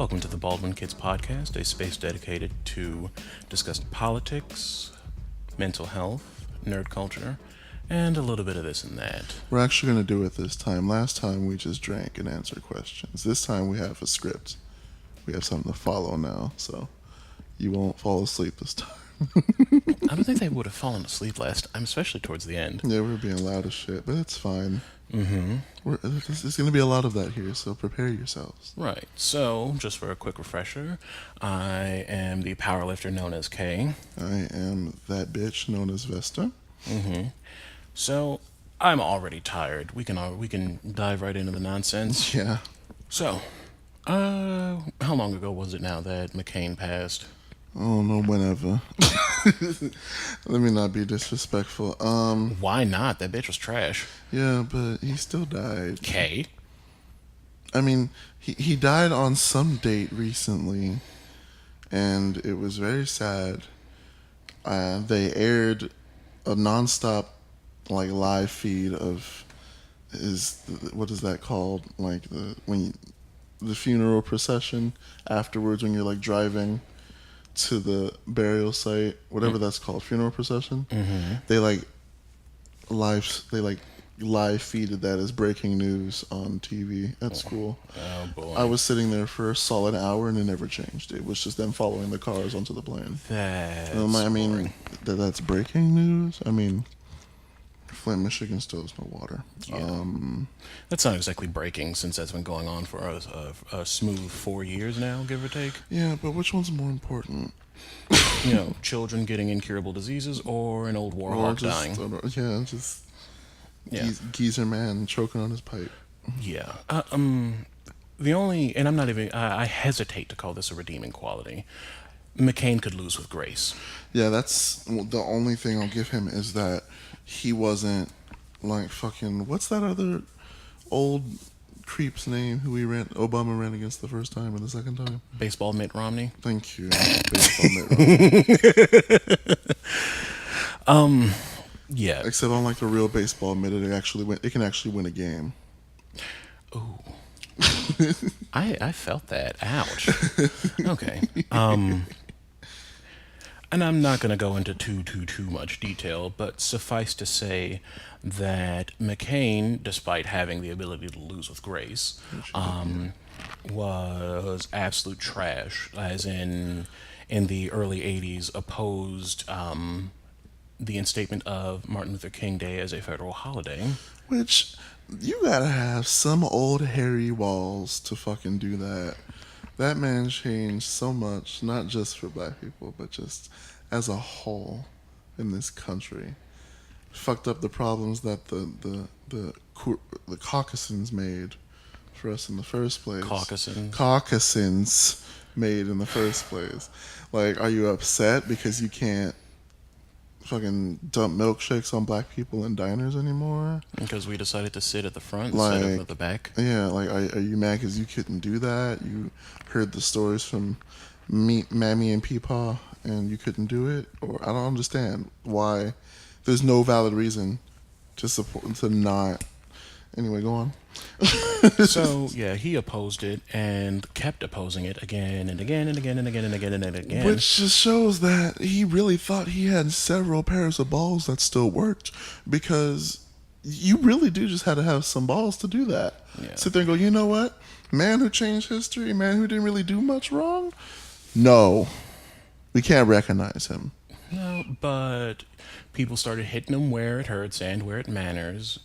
Welcome to the Baldwin Kids Podcast, a space dedicated to discuss politics, mental health, nerd culture, and a little bit of this and that. We're actually going to do it this time. Last time we just drank and answered questions. This time we have a script. We have something to follow now, so you won't fall asleep this time. I don't think they would have fallen asleep last time, especially towards the end. Yeah, we're being loud as shit, but it's fine. Mm-hmm. There's going to be a lot of that here, so prepare yourselves. Right. So, just for a quick refresher, I am the powerlifter known as K. I am that bitch known as Vesta. Mm-hmm. So, I'm already tired. We can dive right into the nonsense. Yeah. So, how long ago was it now that McCain passed? I don't know, whenever. Let me not be disrespectful. Why not? That bitch was trash. Yeah, but he still died. K? I mean, he died on some date recently, and it was very sad. They aired a nonstop, live feed of what is that called? The funeral procession afterwards when you're driving to the burial site, whatever that's called, funeral procession. Mm-hmm. They live feeded that as breaking news on TV at school. Oh boy! I was sitting there for a solid hour and it never changed. It was just them following the cars onto the plane. That's boring. That's breaking news. I mean, Flint, Michigan still has no water. Yeah. That's not exactly breaking, since that's been going on for a smooth 4 years now, give or take. Yeah, but which one's more important? Children getting incurable diseases or an old war hawk dying. Geezer man choking on his pipe. Yeah. The only, and I'm not even, I hesitate to call this a redeeming quality. McCain could lose with grace. Yeah, that's the only thing I'll give him, is that he wasn't fucking, what's that other old creep's name who Obama ran against the first time and the second time? Baseball Mitt Romney. Thank you. Baseball Mitt Romney. Yeah. Except unlike the real baseball Mitt, it can actually win a game. Ooh. I felt that. Ouch. Okay. And I'm not going to go into too much detail, but suffice to say that McCain, despite having the ability to lose with grace, was absolute trash, as in the early 80s, opposed the instatement of Martin Luther King Day as a federal holiday. Which, you gotta have some old hairy walls to fucking do that. That man changed so much, not just for black people, but just as a whole in this country. Fucked up the problems that the Caucasians made for us in the first place. Caucasians made in the first place. Are you upset because you can't fucking dump milkshakes on black people in diners anymore? Because we decided to sit at the front instead of at the back? Yeah, are you mad because you couldn't do that? You heard the stories from Mammy and Peepaw and you couldn't do it? Or I don't understand why there's no valid reason to not. Anyway, go on. So, yeah, he opposed it and kept opposing it again and again and again and again and again and again. Which just shows that he really thought he had several pairs of balls that still worked, because you really do just have to have some balls to do that. Yeah. Sit there and go, you know what? Man who changed history, man who didn't really do much wrong? No. We can't recognize him. No, but people started hitting him where it hurts and where it matters.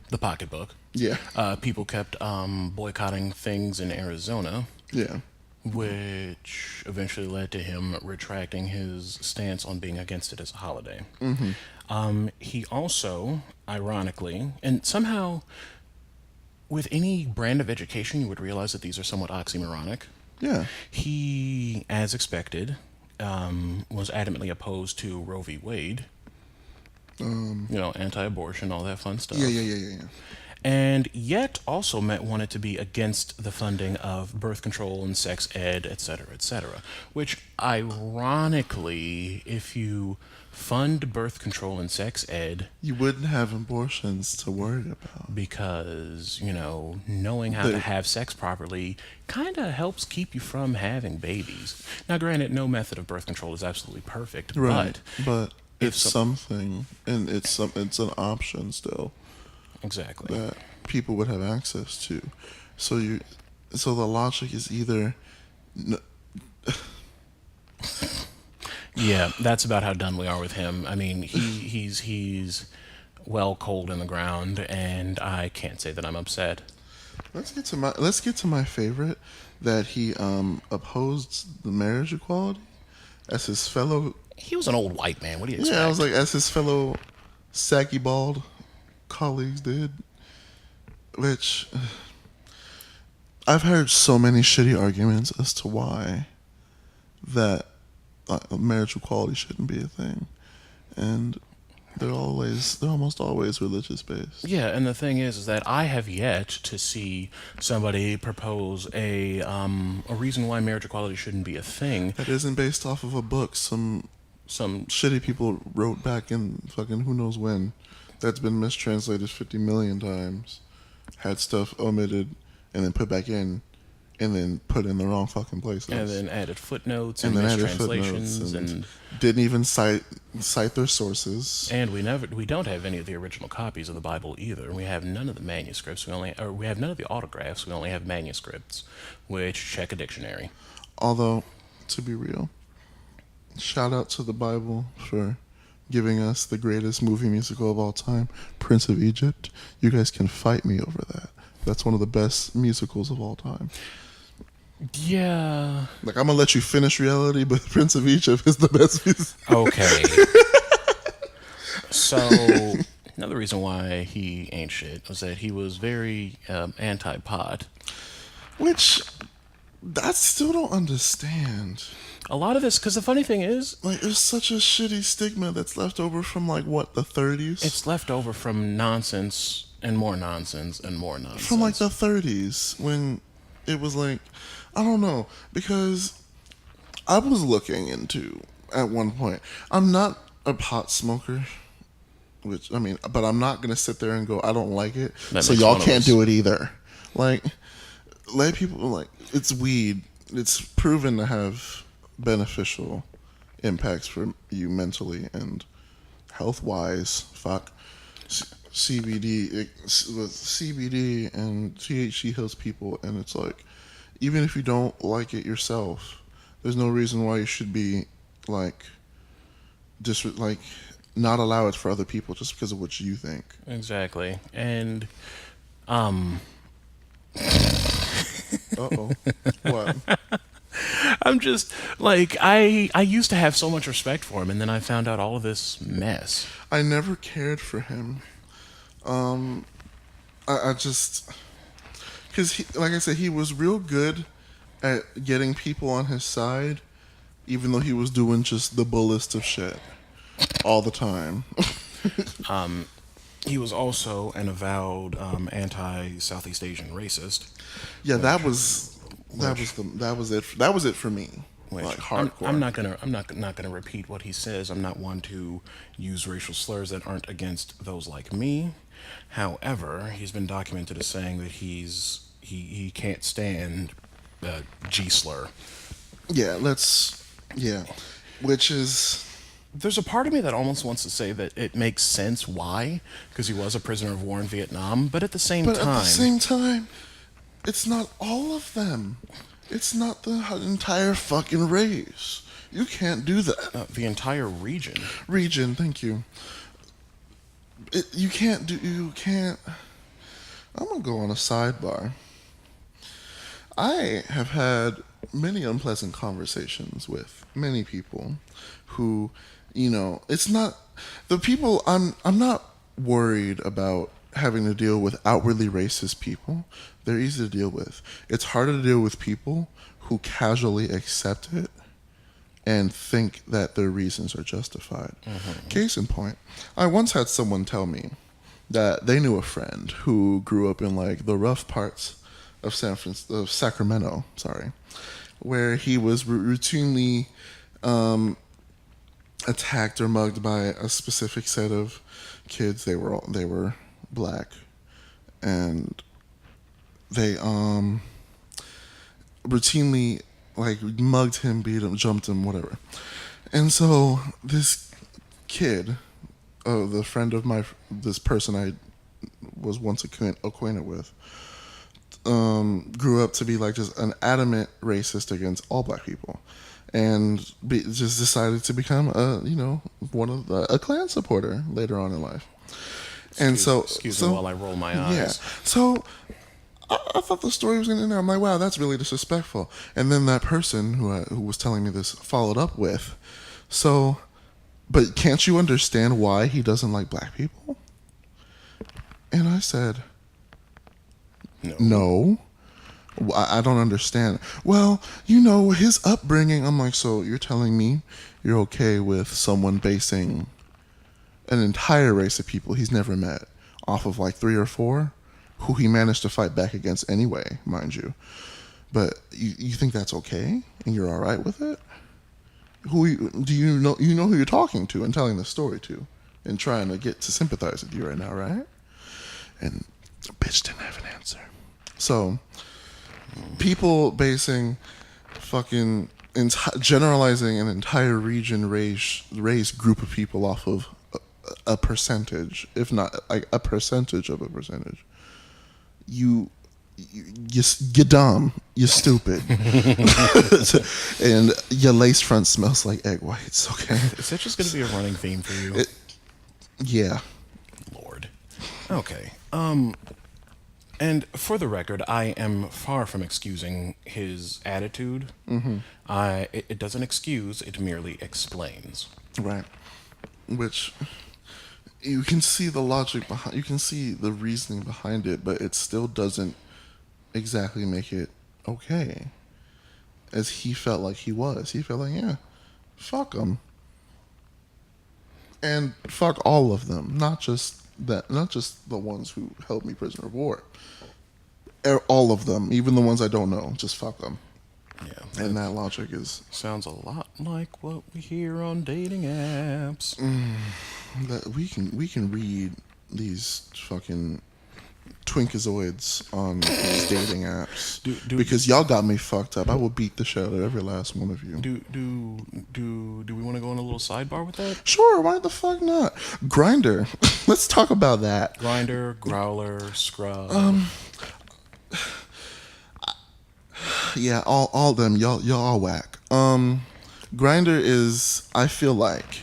The pocketbook. Yeah. People kept boycotting things in Arizona. Yeah. Which eventually led to him retracting his stance on being against it as a holiday. Mm-hmm. He also, ironically, and somehow, with any brand of education, you would realize that these are somewhat oxymoronic. Yeah. He, as expected, was adamantly opposed to Roe v. Wade. Anti-abortion, all that fun stuff. Yeah. and yet also wanted to be against the funding of birth control and sex ed, et cetera. Which, ironically, if you fund birth control and sex ed, You wouldn't have abortions to worry about. because, knowing how to have sex properly kind of helps keep you from having babies. Now, granted, no method of birth control is absolutely perfect, Right. But if it's some- something, and it's an option still exactly. that people would have access to. So the logic is either Yeah, that's about how done we are with him. I mean, he's well cold in the ground, and I can't say that I'm upset. let's get to my favorite, that he opposed the marriage equality as his fellow. He was an old white man. What do you expect? Yeah, I was like, as his fellow saggy bald colleagues did, which I've heard so many shitty arguments as to why that marriage equality shouldn't be a thing, and they're almost always religious based. Yeah, and the thing is that I have yet to see somebody propose a reason why marriage equality shouldn't be a thing. That isn't based off of a book some Some shitty people wrote back in fucking who knows when, that's been mistranslated 50 million times, had stuff omitted and then put back in, and then put in the wrong fucking places, and then added footnotes and, and then added mistranslations footnotes and didn't even cite their sources. and we don't have any of the original copies of the Bible either. We have none of the manuscripts. We have none of the autographs. We only have manuscripts, which check a dictionary. Although, to be real, shout out to the Bible for giving us the greatest movie musical of all time, Prince of Egypt. You guys can fight me over that. That's one of the best musicals of all time. Yeah. Like, I'm gonna let you finish reality, but Prince of Egypt is the best musical. Okay. So another reason why he ain't shit was that he was very anti-pot. Which I still don't understand. A lot of this, because the funny thing is, Like, there's such a shitty stigma that's left over from, like, what, the 30s? it's left over from nonsense and more nonsense and more nonsense. From, like, the 30s, when it was like, I don't know, because I was looking into, at one point, I'm not a pot smoker, which, I mean, but I'm not going to sit there and go, I don't like it, That so makes y'all one of can't us. do it either. Like, let people, like, it's weed. It's proven to have beneficial impacts for you mentally and health-wise. Fuck. CBD and THC helps people, and it's like, even if you don't like it yourself, there's no reason why you should be like not allow it for other people just because of what you think. Exactly. And Uh-oh. What? I'm just like I used to have so much respect for him, and then I found out all of this mess. I never cared for him. I just, because like I said, he was real good at getting people on his side, even though he was doing just the bullest of shit all the time. He was also an avowed anti-Southeast Asian racist. Yeah, that was it for me. Which Like, hardcore. I'm not gonna repeat what he says. I'm not one to use racial slurs that aren't against those like me. However, he's been documented as saying that he can't stand G slur. Yeah, which is, There's a part of me that almost wants to say that it makes sense why, because he was a prisoner of war in Vietnam, but at the same but time, at the same time, it's not all of them. It's not the entire fucking race. You can't do that. the entire region. Region, thank you. You can't. I'm gonna go on a sidebar. I have had many unpleasant conversations with many people who, it's not the people. I'm not worried about having to deal with outwardly racist people. They're easy to deal with. It's harder to deal with people who casually accept it and think that their reasons are justified. Mm-hmm. Case in point, I once had someone tell me that they knew a friend who grew up in like the rough parts of of Sacramento, sorry, where he was routinely attacked or mugged by a specific set of kids. They were black, and they routinely like mugged him, beat him, jumped him, whatever. And so this kid, the friend of this person I was once acquainted with, grew up to be like just an adamant racist against all black people, and just decided to become a Klan supporter later on in life. Excuse me while I roll my eyes. Yeah. So I thought the story was going to end there. I'm like, wow, that's really disrespectful. And then that person who was telling me this followed up with, but can't you understand why he doesn't like black people? And I said, no. I don't understand. Well, his upbringing. I'm like, so you're telling me you're okay with someone basing an entire race of people he's never met off of like 3 or 4 who he managed to fight back against anyway, mind you. But you think that's okay and you're all right with it? Do you know who you're talking to and telling the story to and trying to get to sympathize with you right now, right? And the bitch didn't have an answer. So people basing fucking generalizing an entire region, race group of people off of a percentage, if not like a percentage of a percentage. You're dumb, you're stupid, and your lace front smells like egg whites. Okay, is that just going to be a running theme for you? Yeah. Lord. Okay. And for the record, I am far from excusing his attitude. Mm-hmm. It doesn't excuse; it merely explains. Right. Which you can see the logic behind. You can see the reasoning behind it, but it still doesn't exactly make it okay. As he felt like he was. He felt like, yeah, fuck them, and fuck all of them, not just the ones who held me prisoner of war. All of them, even the ones I don't know, just fuck them. Yeah, and that logic sounds a lot like what we hear on dating apps. That we can read these fucking twinkazoids on these dating apps because y'all got me fucked up. I will beat the shit out of every last one of you. Do we want to go on a little sidebar with that? Sure, why the fuck not? Grindr. Let's talk about that. Grindr, Growler, Scrub. Yeah, all them. Y'all all whack. Grindr is, I feel like,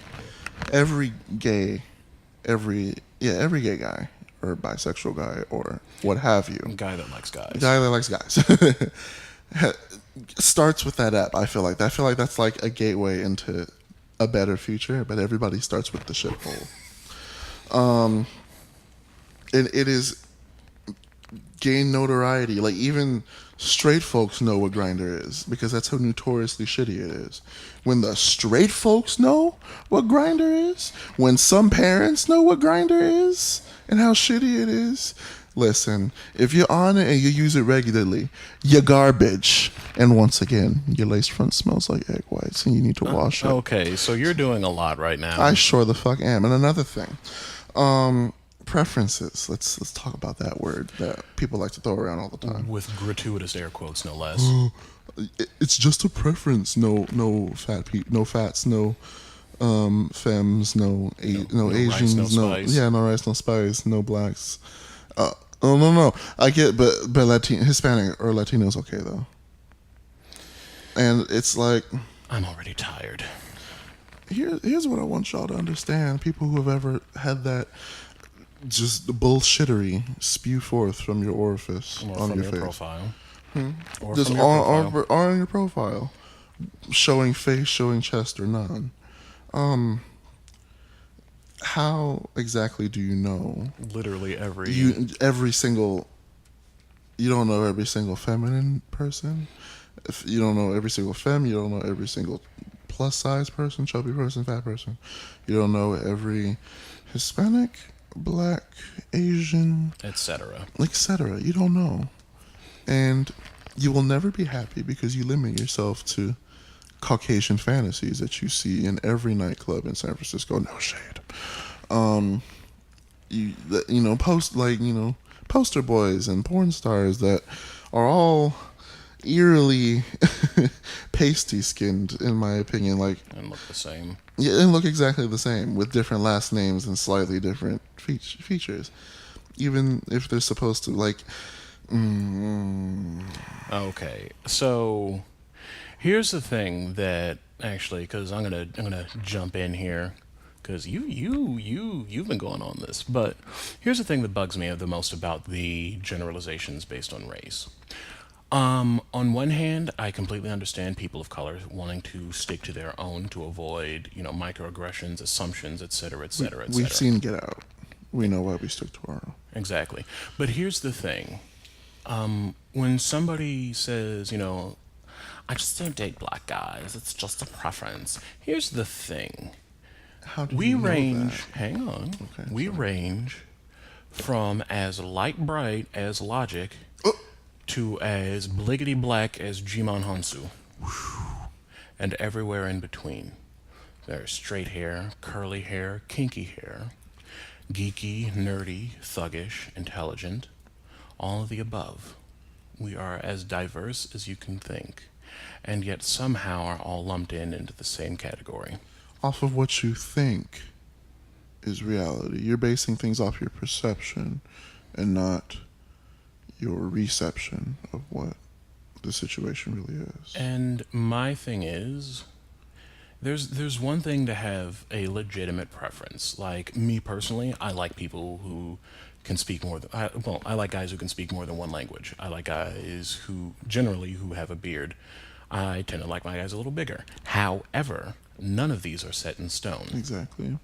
every gay guy or bisexual guy or what have you. Guy that likes guys. Starts with that app. I feel like that's like a gateway into a better future, but everybody starts with the shithole. And it is gain notoriety. Like even straight folks know what Grindr is because that's how notoriously shitty it is. When the straight folks know what Grindr is, when some parents know what Grindr is and how shitty it is, listen, if you're on it and you use it regularly, you're garbage. And once again, your lace front smells like egg whites and you need to wash it. Okay, so you're doing a lot right now. I sure the fuck am. And another thing, preferences. Let's talk about that word that people like to throw around all the time. With gratuitous air quotes, no less. It's just a preference. No fats, no femmes, no Asians, rice, no spice. No rice, no spice, no blacks. No. I get, but Hispanic or Latino's okay though. And it's like, I'm already tired. Here's what I want y'all to understand. People who have ever had that just bullshittery spew forth from your orifice or on from your face. Profile. Or just from your profile. Or on your profile. Showing face, showing chest, or none. How exactly do you know? Literally every single. You don't know every single feminine person. If you don't know every single femme, you don't know every single plus size person, chubby person, fat person. You don't know every Hispanic black, Asian, etc. etc. You don't know. And you will never be happy because you limit yourself to Caucasian fantasies that you see in every nightclub in San Francisco. No shade. Poster boys and porn stars that are all eerily pasty skinned, in my opinion. Like, And look the same. yeah, and look exactly the same with different last names and slightly different features. Even if they're supposed to, like. Okay, so here's the thing that actually, because I'm gonna jump in here, because you've been going on this, but here's the thing that bugs me the most about the generalizations based on race. On one hand, I completely understand people of color wanting to stick to their own to avoid, microaggressions, assumptions, etc., etc., etc. We've seen Get Out. We know why we stick to our own. Exactly. But here's the thing. When somebody says, I just don't date black guys, it's just a preference. Here's the thing. How do We you know range, that? hang on, Okay, we sorry. range from as light bright as Logic Oh, to as bliggity black as Jimon Hansu. And everywhere in between. There's straight hair, curly hair, kinky hair, geeky, nerdy, thuggish, intelligent, all of the above. We are as diverse as you can think, and yet somehow are all lumped into the same category. off of what you think is reality. You're basing things off your perception and not your reception of what the situation really is. And my thing is, there's one thing to have a legitimate preference. Like me personally, I like people who can speak more than I like guys who can speak more than one language. I like guys who have a beard. I tend to like my guys a little bigger. However, none of these are set in stone. Exactly.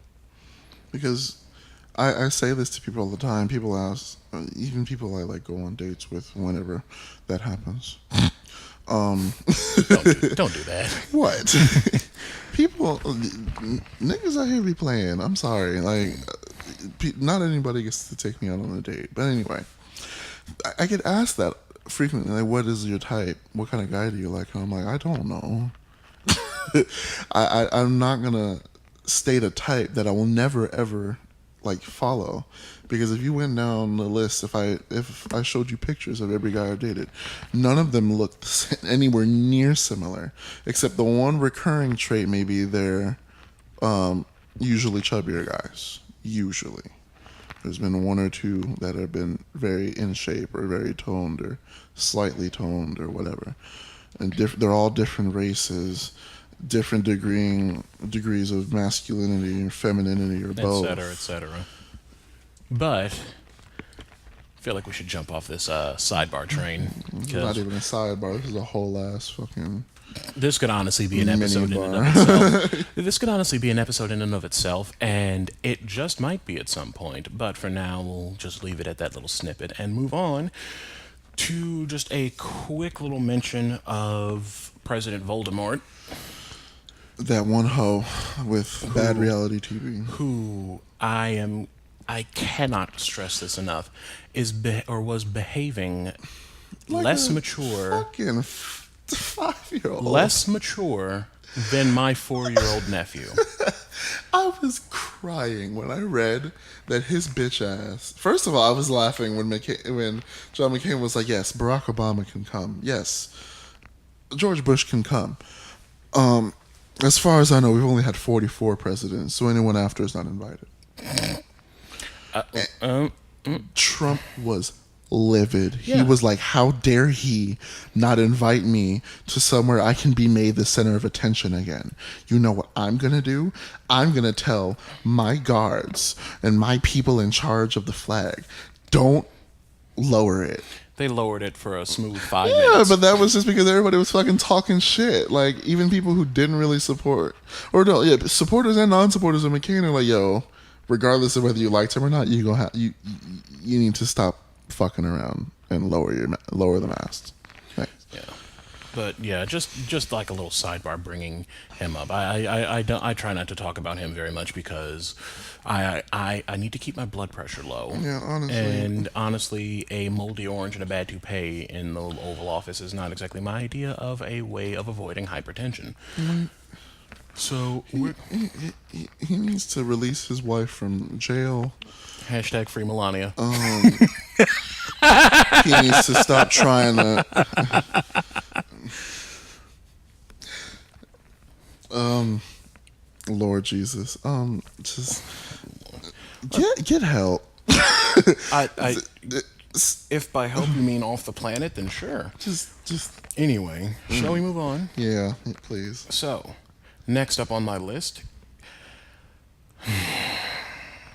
Because I say this to people all the time. People ask, even people I like go on dates with whenever that happens. Don't do that. What? People, niggas out here be playing. I'm sorry. Like, not anybody gets to take me out on a date. But anyway, I get asked that frequently. Like, what is your type? What kind of guy do you like? And I'm like, I don't know. I'm not gonna state a type that I will never ever like follow, because if you went down the list, if I showed you pictures of every guy I dated, none of them looked anywhere near similar, except the one recurring trait maybe they're usually chubbier guys. Usually, there's been one or two that have been very in shape or very toned or slightly toned or whatever, and they're all different races. Different degrees of masculinity or femininity or both. Etc., etc. But I feel like we should jump off this sidebar train. It's not even a sidebar. This is a whole ass fucking. This could honestly be an episode in and of itself. This could honestly be an episode in and of itself, and it just might be at some point. But for now, we'll just leave it at that little snippet and move on to just a quick little mention of President Voldemort. That one hoe with bad reality TV. Who I cannot stress this enough, was behaving Like less a mature, Fucking 5-year-old. less mature than my 4-year-old nephew. I was crying when I read that his bitch ass. First of all, I was laughing when John McCain was like, "Yes, Barack Obama can come. Yes, George Bush can come." As far as I know, we've only had 44 presidents, so anyone after is not invited. Trump was livid. He Yeah. was like, how dare he not invite me to somewhere I can be made the center of attention again? You know what I'm going to do? I'm going to tell my guards and my people in charge of the flag, don't lower it. They lowered it for a smooth 5 Yeah, minutes. but that was just because everybody was fucking talking shit. Like, even people who didn't really support, or no, yeah, supporters and non-supporters of McCain are like, yo, regardless of whether you liked him or not, you need to stop fucking around and lower the mast. Thanks. Yeah. But yeah, just like a little sidebar, bringing him up. I try not to talk about him very much because I need to keep my blood pressure low. Yeah, honestly. And honestly, a moldy orange and a bad toupee in the Oval Office is not exactly my idea of a way of avoiding hypertension. So He needs to release his wife from jail. hashtag free Melania. He needs to stop trying to. Lord Jesus. Just get help. If by help you mean off the planet, then sure. Just. Anyway, shall we move on? Yeah, please. So, next up on my list,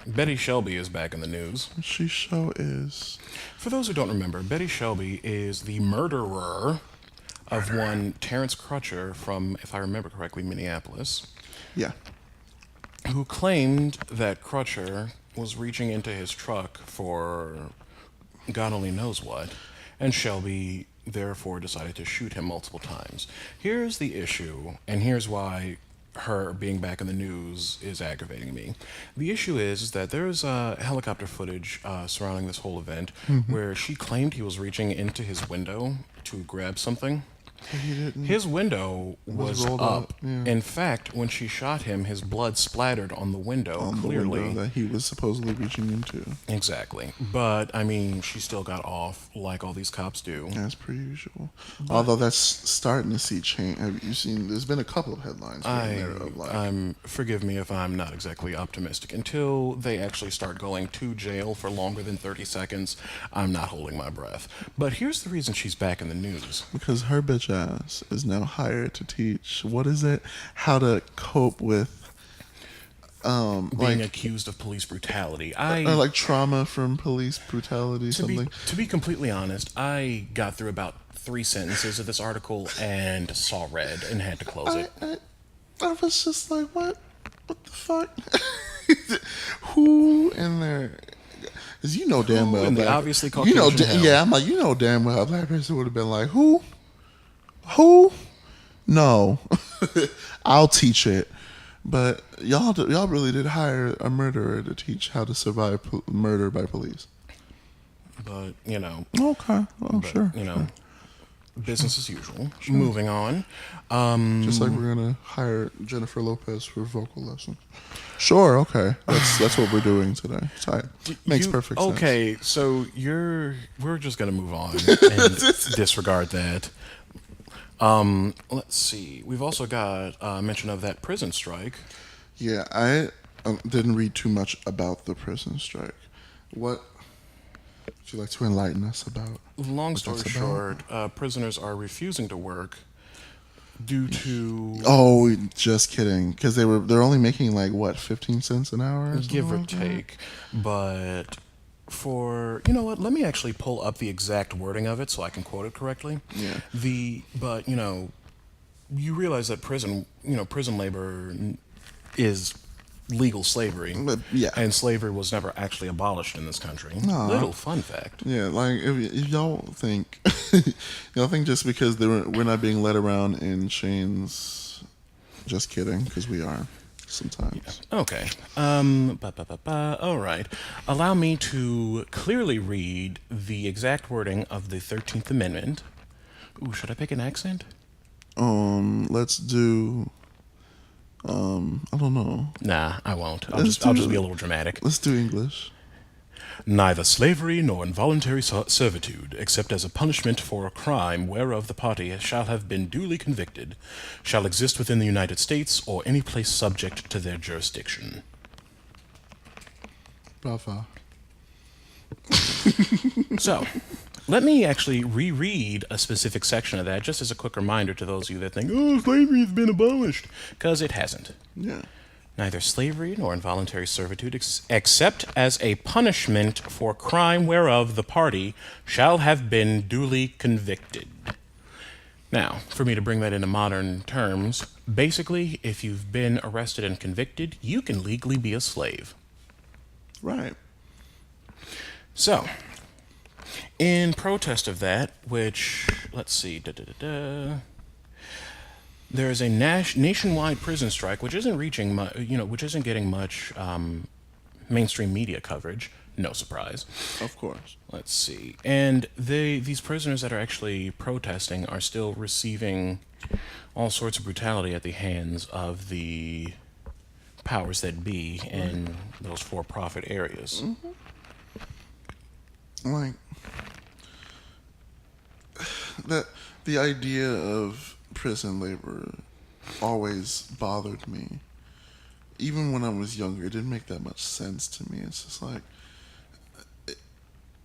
Betty Shelby is back in the news. She show is. For those who don't remember, Betty Shelby is the murderer of one Terrence Crutcher from, if I remember correctly, Minneapolis, Yeah. who claimed that Crutcher was reaching into his truck for God only knows what, and Shelby therefore decided to shoot him multiple times. Here's the issue, and here's why her being back in the news is aggravating me. The issue is that there's helicopter footage surrounding this whole event where she claimed he was reaching into his window to grab something. He didn't. His window was rolled up. yeah. In fact, when she shot him, his blood splattered on the window, On the clearly. window that he was supposedly reaching into. Exactly. But, I mean, she still got off like all these cops do. As per usual. Although that's starting to see change. Have you seen? There's been a couple of headlines here and there of like. Forgive me if I'm not exactly optimistic. Until they actually start going to jail for longer than 30 seconds, I'm not holding my breath. But here's the reason she's back in the news. Because her bitch ass is now hired to teach, what is it? How to cope with Being accused of police brutality. like trauma from police brutality, something. To be completely honest, I got through about 3 sentences of this article and saw red and had to close it. I was just like, what the fuck? Who in there? Because you know damn well. in the obviously Caucasian hell. Yeah, I'm like, you know damn well a black person would have been like, who? Who? No. I'll teach it. But y'all really did hire a murderer to teach how to survive murder by police. But, you know. Okay. Well, sure. You know, business as usual. Moving on. Just like we're gonna hire Jennifer Lopez for vocal lessons. Sure, okay. That's what we're doing today. Tight. Makes perfect sense. Okay, so we're just gonna move on and disregard that. Let's see. We've also got mention of that prison strike. Yeah, I didn't read too much about the prison strike. What would you like to enlighten us about? Long story short, prisoners are refusing to work due to Oh, just kidding. Because they're only making like what, 15 cents an hour, give or like that? take. But you know what? Let me actually pull up the exact wording of it so I can quote it correctly. Yeah. But you know, you realize that prison labor is legal slavery. But, yeah. And slavery was never actually abolished in this country. No. Little fun fact. Yeah, like if y'all think, just because we're not being led around in chains, just kidding, because we are sometimes. Okay. All right. Allow me to clearly read the exact wording of the 13th Amendment. Ooh, should I pick an accent? Let's do. I don't know. Nah, I won't. I'll just be a little dramatic. Let's do English. Neither slavery nor involuntary servitude, except as a punishment for a crime whereof the party shall have been duly convicted, shall exist within the United States or any place subject to their jurisdiction. Bravo. So, let me actually reread a specific section of that, just as a quick reminder to those of you that think, oh, slavery has been abolished, because it hasn't. Yeah. Neither slavery nor involuntary servitude, except as a punishment for crime whereof the party shall have been duly convicted. Now, for me to bring that into modern terms, basically, if you've been arrested and convicted, you can legally be a slave. Right. So, in protest of that, which let's see. There is a nationwide prison strike, which isn't reaching, which isn't getting much mainstream media coverage. No surprise. Of course. Let's see. And these prisoners that are actually protesting are still receiving all sorts of brutality at the hands of the powers that be in those for-profit areas. Like that, the idea of prison labor always bothered me. Even when I was younger, it didn't make that much sense to me. It's just like,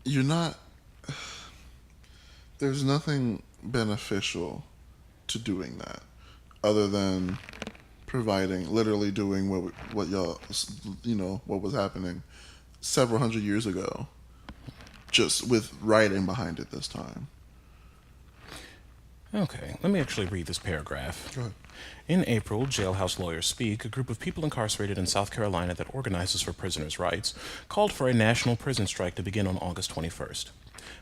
you're not, there's nothing beneficial to doing that other than providing, literally doing what y'all, what was happening several hundred years ago, just with writing behind it this time. Okay, let me actually read this paragraph. Go ahead. In April, Jailhouse Lawyers Speak, a group of people incarcerated in South Carolina that organizes for prisoners' rights, called for a national prison strike to begin on August 21st.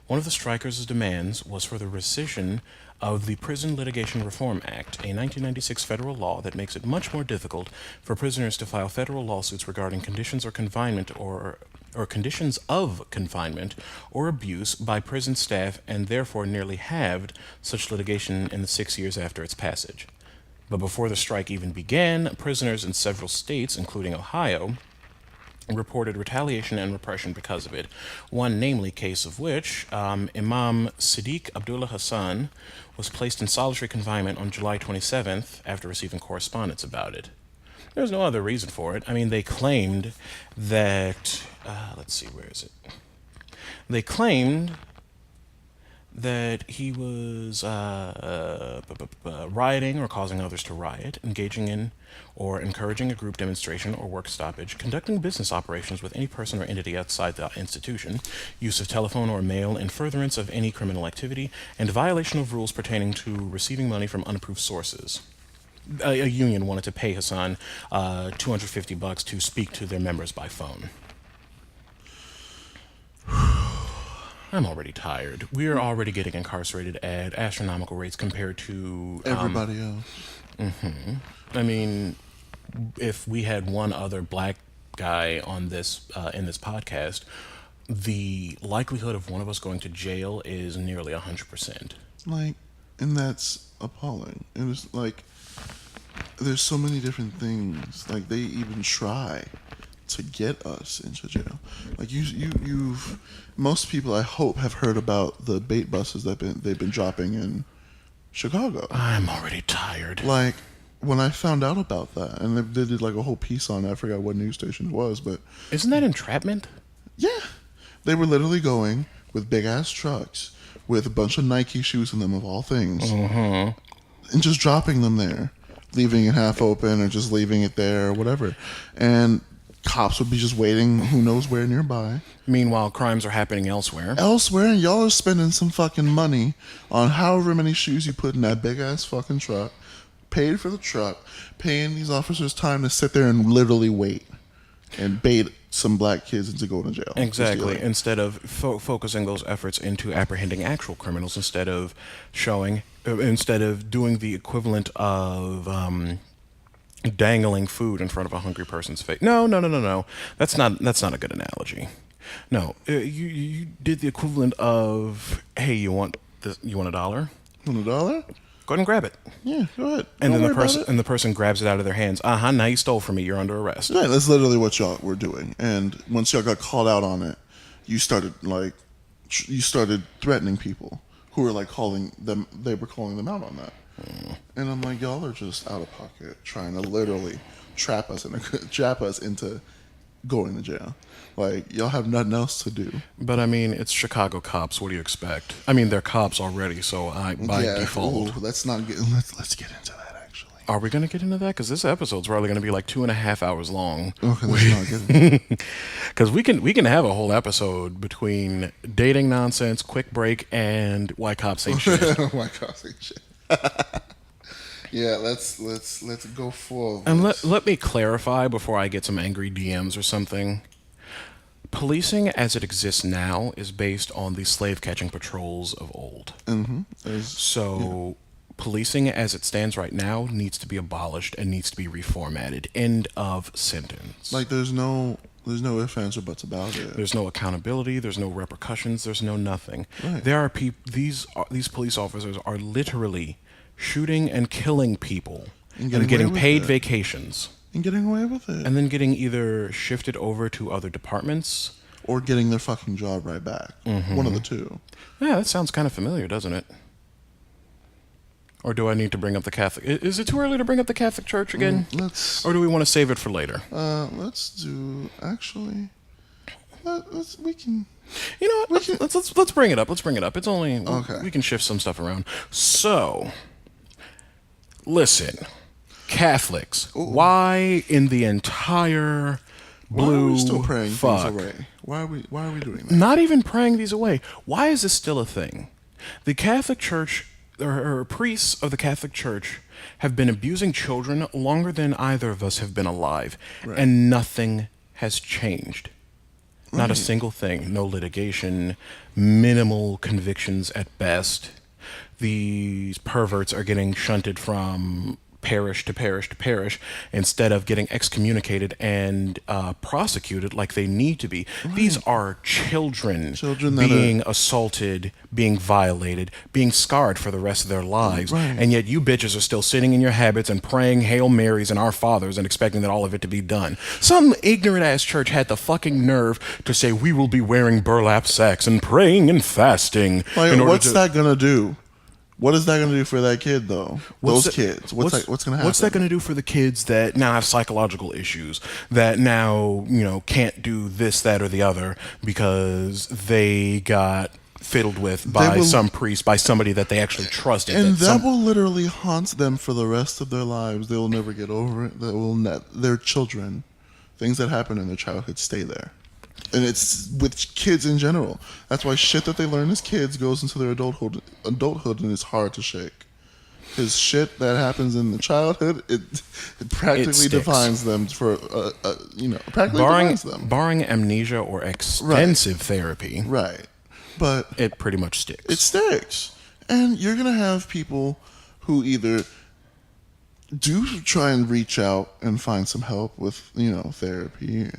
One of the strikers' demands was for the rescission of the Prison Litigation Reform Act, a 1996 federal law that makes it much more difficult for prisoners to file federal lawsuits regarding conditions or confinement or conditions of confinement or abuse by prison staff, and therefore nearly halved such litigation in the 6 years after its passage. But before the strike even began, prisoners in several states, including Ohio, reported retaliation and repression because of it. One namely case of which, Imam Siddiq Abdullah Hassan was placed in solitary confinement on July 27th after receiving correspondence about it. There's no other reason for it. I mean, they claimed that, let's see, where is it? They claimed that he was rioting or causing others to riot, engaging in or encouraging a group demonstration or work stoppage, conducting business operations with any person or entity outside the institution, use of telephone or mail in furtherance of any criminal activity, and violation of rules pertaining to receiving money from unapproved sources. A union wanted to pay Hassan $250 to speak to their members by phone. I'm already tired. We are already getting incarcerated at astronomical rates compared to Everybody else. I mean, if we had one other black guy on this in this podcast, the likelihood of one of us going to jail is nearly 100%. Like, and that's appalling. And it's like, there's so many different things. Like, they even try to get us into jail. Like, you've most people, I hope, have heard about the bait buses that they've been dropping in Chicago. I'm already tired. Like, when I found out about that, and they did like a whole piece on it, I forgot what news station it was, but isn't that entrapment? yeah, they were literally going with big ass trucks with a bunch of Nike shoes in them, of all things, and just dropping them there, leaving it half open or just leaving it there or whatever, and cops would be just waiting who knows where nearby. Meanwhile, crimes are happening elsewhere. And y'all are spending some fucking money on however many shoes you put in that big ass fucking truck, paid for the truck, paying these officers time to sit there and literally wait and bait some black kids into going to jail. Exactly. Instead of focusing those efforts into apprehending actual criminals, instead of doing the equivalent of dangling food in front of a hungry person's face. No. That's not a good analogy. No, you did the equivalent of, hey, you want $1? Want $1? Go ahead and grab it. Yeah, go ahead. And then the person grabs it out of their hands. Now you stole from me. You're under arrest. Right, that's literally what y'all were doing. And once y'all got called out on it, you started threatening people who were like calling them. They were calling them out on that. And I'm like, y'all are just out of pocket, trying to literally trap us into going to jail. Like, y'all have nothing else to do. But I mean, it's Chicago cops. What do you expect? I mean, they're cops already, so by default. Let's get into that. Actually, are we going to get into that? Because this episode's probably going to be like 2.5 hours long. Okay, let's not get into. Because we can have a whole episode between dating nonsense, quick break, and why cops ain't shit. Why cops ain't shit. Yeah, let's go forward. And let me clarify before I get some angry DMs or something. Policing as it exists now is based on the slave catching patrols of old. So, policing as it stands right now needs to be abolished and needs to be reformatted. End of sentence. Like there's no ifs, ands, or buts about it. There's no accountability. There's no repercussions. There's no nothing. Right. There are people. These police officers are literally shooting and killing people and getting paid vacations. And getting away with it. And then getting either shifted over to other departments. Or getting their fucking job right back. One of the two. Yeah, that sounds kind of familiar, doesn't it? Or do I need to bring up the Catholic... Is it too early to bring up the Catholic Church again? Or do we want to save it for later? Let's do... Actually... we can... You know what? Let's bring it up. Let's bring it up. It's only... Okay. We can shift some stuff around. So... Listen... Catholics, why in the entire blue why are we still praying fuck? Things away? Why are we doing that? Not even praying these away. Why is this still a thing? The Catholic Church, or priests of the Catholic Church, have been abusing children longer than either of us have been alive, and nothing has changed. Not a single thing. No litigation, minimal convictions at best. These perverts are getting shunted from parish to parish to parish instead of getting excommunicated and prosecuted like they need to be. These are children being assaulted, being violated, being scarred for the rest of their lives. And yet you bitches are still sitting in your habits and praying Hail Marys and Our Fathers and expecting that all of it to be done. Some ignorant ass church had the fucking nerve to say we will be wearing burlap sacks and praying and fasting. Like, what's that gonna do? What is that going to do for that kid, though? Those kids. What's going to happen? What's that going to do for the kids that now have psychological issues, that now, can't do this, that, or the other because they got fiddled with by some priest, by somebody that they actually trusted? And that will literally haunt them for the rest of their lives. They will never get over it. Their children, things that happen in their childhood stay there. And it's with kids in general. That's why shit that they learn as kids goes into their adulthood and it's hard to shake. Because shit that happens in the childhood, it practically defines them for, defines them. Barring amnesia or extensive therapy. Right. But it pretty much sticks. It sticks. And you're going to have people who either do try and reach out and find some help with, therapy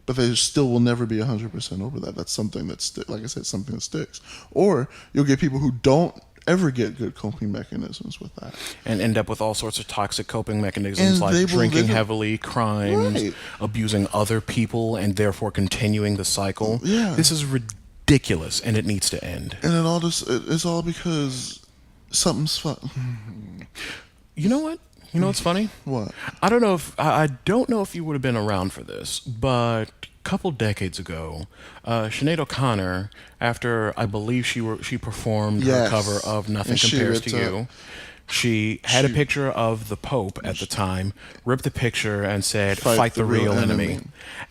but they still will never be 100% over that. That's something that's, like I said, something that sticks. Or you'll get people who don't ever get good coping mechanisms with that. And end up with all sorts of toxic coping mechanisms like drinking heavily, crimes, abusing other people, and therefore continuing the cycle. Yeah. This is ridiculous, and it needs to end. And it's all because something's fun. You know what? You know what's funny? What? I don't know if you would have been around for this, but a couple decades ago, Sinead O'Connor, after I believe she performed her cover of Nothing Compares to You, she had a picture of the Pope at the time, ripped the picture and said, "Fight the real enemy."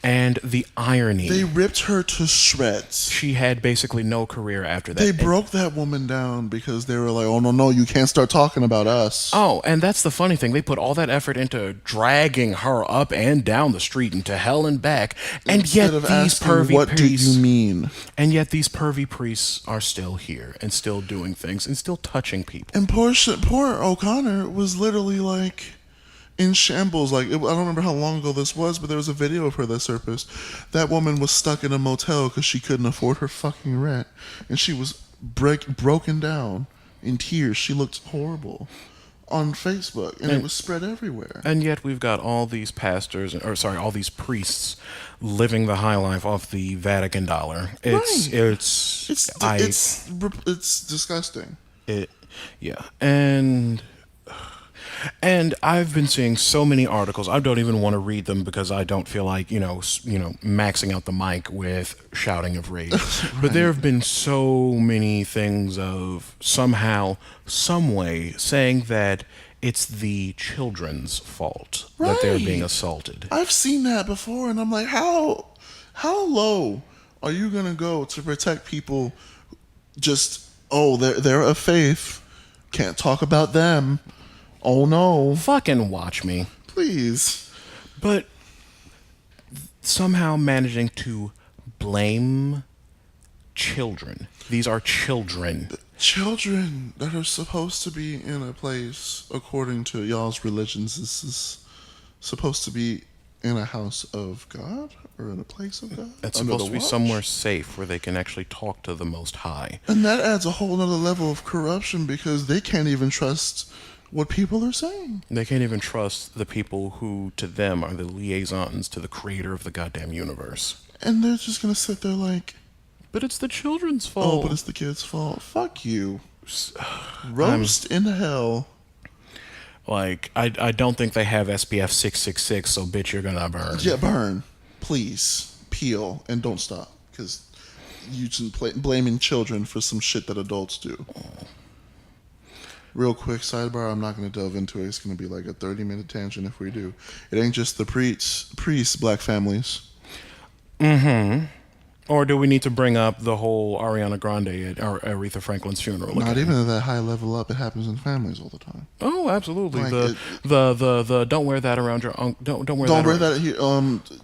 And the irony. They ripped her to shreds. She had basically no career after that. They broke that woman down because they were like, "Oh, no, you can't start talking about us." Oh, and that's the funny thing. They put all that effort into dragging her up and down the street and to hell and back. And Instead yet of these asking, pervy what priests... do you mean? And yet these pervy priests are still here and still doing things and still touching people. And poor O'Connor was literally like in shambles. Like, I don't remember how long ago this was, but there was a video of her that surfaced. That woman was stuck in a motel because she couldn't afford her fucking rent, and she was broken down in tears. She looked horrible on Facebook, and it was spread everywhere. And yet we've got all these all these priests living the high life off the Vatican dollar. It's disgusting. And I've been seeing so many articles. I don't even want to read them because I don't feel like, maxing out the mic with shouting of rage. But there have been so many things of somehow, some way saying that it's the children's fault that they're being assaulted. I've seen that before, and I'm like, how low are you going to go to protect people? Just, they're of faith. Can't talk about them. Oh no. Fucking watch me. Please. But somehow managing to blame children. These are children. Children that are supposed to be in a place, according to y'all's religions, this is supposed to be in a house of God or in a place of God. It's under supposed the to be watch. somewhere safe where they can actually talk to the Most High. And that adds a whole nother level of corruption because they can't even trust what people are saying. They can't even trust the people who, to them, are the liaisons to the creator of the goddamn universe. And they're just gonna sit there like, But it's the children's fault. oh, but it's the kid's fault. Fuck you. Roast in hell. Like, I don't think they have SPF 666, so bitch, you're gonna burn. Yeah, burn. Please. Peel. And don't stop. Because you just blaming children for some shit that adults do. Real quick sidebar, I'm not going to delve into it. It's going to be like a 30-minute tangent if we do. It ain't just the priests, black families. Or do we need to bring up the whole Ariana Grande or Aretha Franklin's funeral? Not even at that high level up. It happens in families all the time. Oh, absolutely. Like the don't wear that around your don't wear Don't that. wear that here.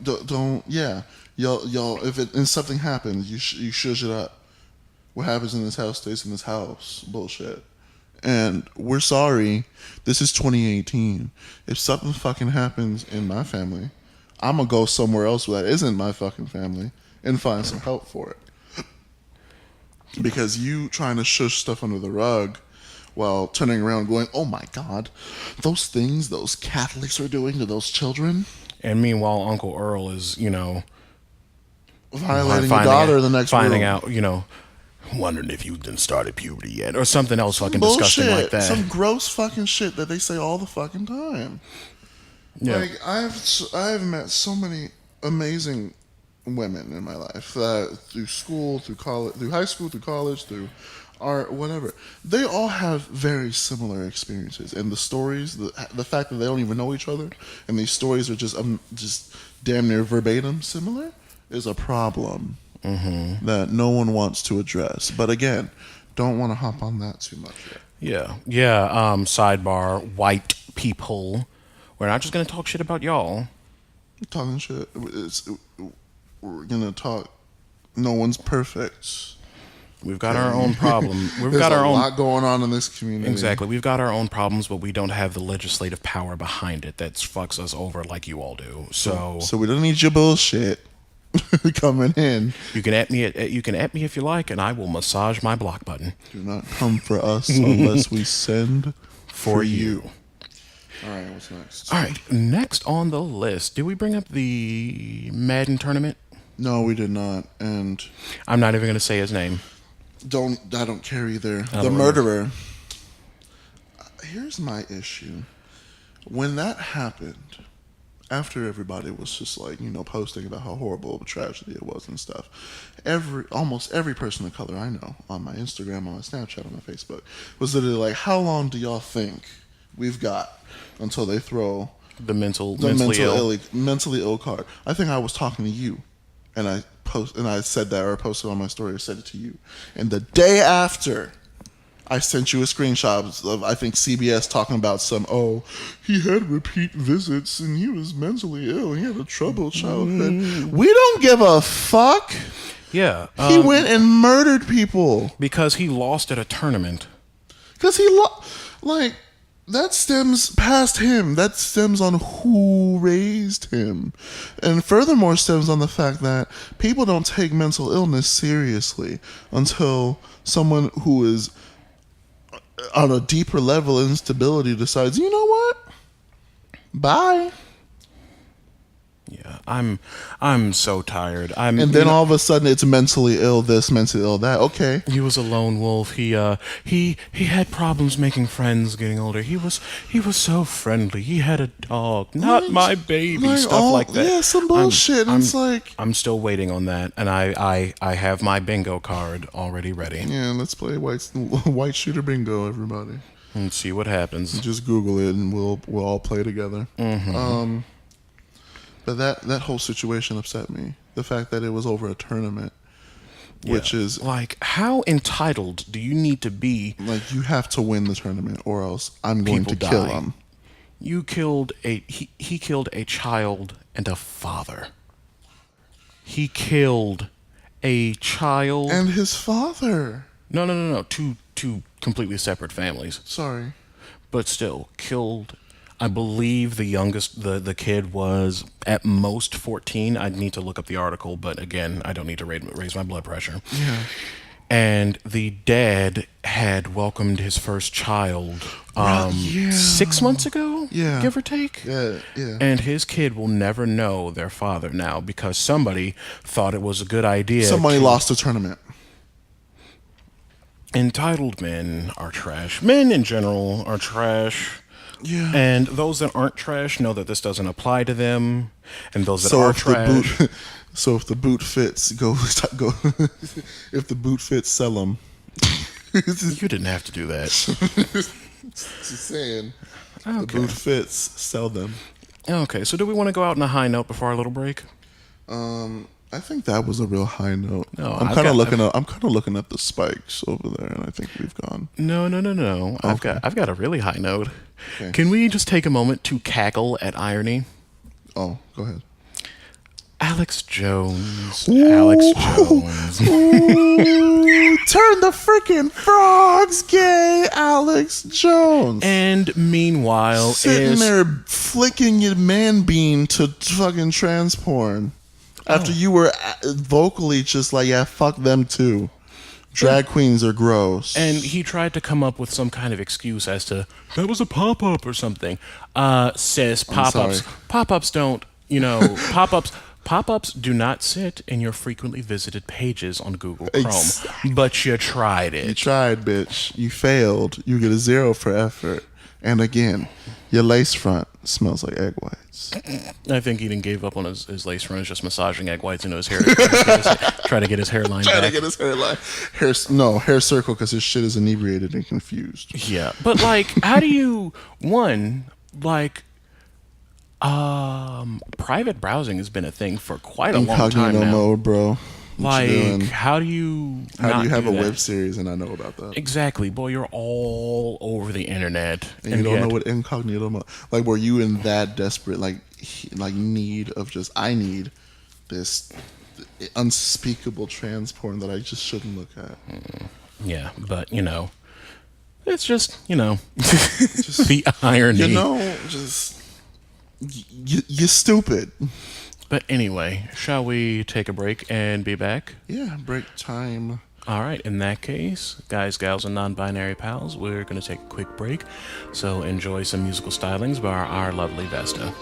Don't. Yeah, y'all. If something happens, you shush it up. What happens in this house stays in this house. Bullshit. And we're sorry. This is 2018. If something fucking happens in my family, I'm gonna go somewhere else that isn't my fucking family and find some help for it. Because you trying to shush stuff under the rug while turning around going, oh my God, those things those Catholics are doing to those children. And meanwhile, Uncle Earl is, Violating your daughter in the next finding room. out, wondering if you didn't started puberty yet, or something else fucking disgusting like that. Some gross fucking shit that they say all the fucking time. Yeah. Like I've met so many amazing women in my life that through school, through college, through high school, through college, through art, whatever. They all have very similar experiences, and the stories, the fact that they don't even know each other, and these stories are just damn near verbatim similar, is a problem that no one wants to address. But again, don't want to hop on that too much yet. Yeah. Sidebar: white people. We're not just gonna talk shit about y'all. Talking shit. We're gonna talk. No one's perfect. We've got our own problem. We've There's got our a own. lot going on in this community. Exactly. We've got our own problems, but we don't have the legislative power behind it that fucks us over like you all do. So we don't need your bullshit coming in. you can at me if you like, and I will massage my block button. Do not come for us unless we send for you. All right, what's next? All right, next on the list, did we bring up the Madden tournament? No, we did not. And I'm not even going to say his name. I don't care either. I The don't murderer. Here's my issue. When that happened, after everybody was just like, posting about how horrible of a tragedy it was and stuff, almost every person of color I know on my Instagram, on my Snapchat, on my Facebook, was literally like, how long do y'all think we've got until they throw The mentally ill card? I think I was talking to you, and I said that, or I posted on my story, or said it to you, and the day after, I sent you a screenshot of, I think, CBS talking about he had repeat visits and he was mentally ill. He had a troubled childhood. We don't give a fuck. Yeah. He went and murdered people. Because he lost at a tournament. Because that stems past him. That stems on who raised him. And furthermore stems on the fact that people don't take mental illness seriously until someone who is on a deeper level of instability decides, you know what? Bye. Yeah, I'm so tired. And then all of a sudden it's mentally ill this, mentally ill that. Okay. He was a lone wolf. He had problems making friends getting older. He was so friendly. He had a dog, not my baby, stuff like that. Yeah, some bullshit. I'm still waiting on that, and I have my bingo card already ready. Yeah, let's play white shooter bingo, everybody. And see what happens. Just Google it and we'll all play together. But that whole situation upset me. The fact that it was over a tournament, which is like, how entitled do you need to be? Like, you have to win the tournament, or else I'm going to kill him. You killed he killed a child and a father. He killed a child. And his father. No. Two completely separate families. Sorry. But still, killed. I believe the youngest, the kid was at most 14. I'd need to look up the article, but again, I don't need to raise my blood pressure. Yeah. And the dad had welcomed his first child Yeah. 6 months ago, Yeah. give or take. Yeah. And his kid will never know their father now because somebody thought it was a good idea. Somebody lost the tournament. Entitled men are trash. Men in general are trash. Yeah. And those that aren't trash know that this doesn't apply to them. And those that are trash. So if the boot fits, go. If the boot fits, sell them. You didn't have to do that. Just saying. Okay. The boot fits, sell them. Okay, so do we want to go out on a high note before our little break? I think that was a real high note. No, I'm kind of looking at the spikes over there, and I think we've gone. No. Okay. I've got a really high note. Okay. Can we just take a moment to cackle at irony? Oh, go ahead. Alex Jones. Alex Jones. Ooh, turn the freaking frogs gay, Alex Jones. And meanwhile, Sitting there flicking your man bean to fucking trans porn. After you were vocally just like, yeah, fuck them too. Drag queens are gross. And he tried to come up with some kind of excuse as to, that was a pop-up or something. Sis, pop-ups don't, pop-ups do not sit in your frequently visited pages on Google Chrome. But you tried it. You tried, bitch. You failed. You get a 0 for effort. And again, your lace front smells like egg whites. I think he didn't give up on his lace front. He's just massaging egg whites into his hair to try to get his hairline back. Trying to get his hairline. Hair circle because his shit is inebriated and confused. Yeah. But, how do you, private browsing has been a thing for quite a long time now. Incognito mode, bro. How do you have a web series and I know about that? Exactly, boy. You're all over the internet, and you don't know what incognito mode. Were you in that desperate, need of just I need this unspeakable trans porn that I just shouldn't look at? Yeah, but it's just just the irony. You're stupid. But anyway, shall we take a break and be back? Yeah, break time. All right, in that case, guys, gals, and non-binary pals, we're going to take a quick break. So enjoy some musical stylings by our lovely Vesta.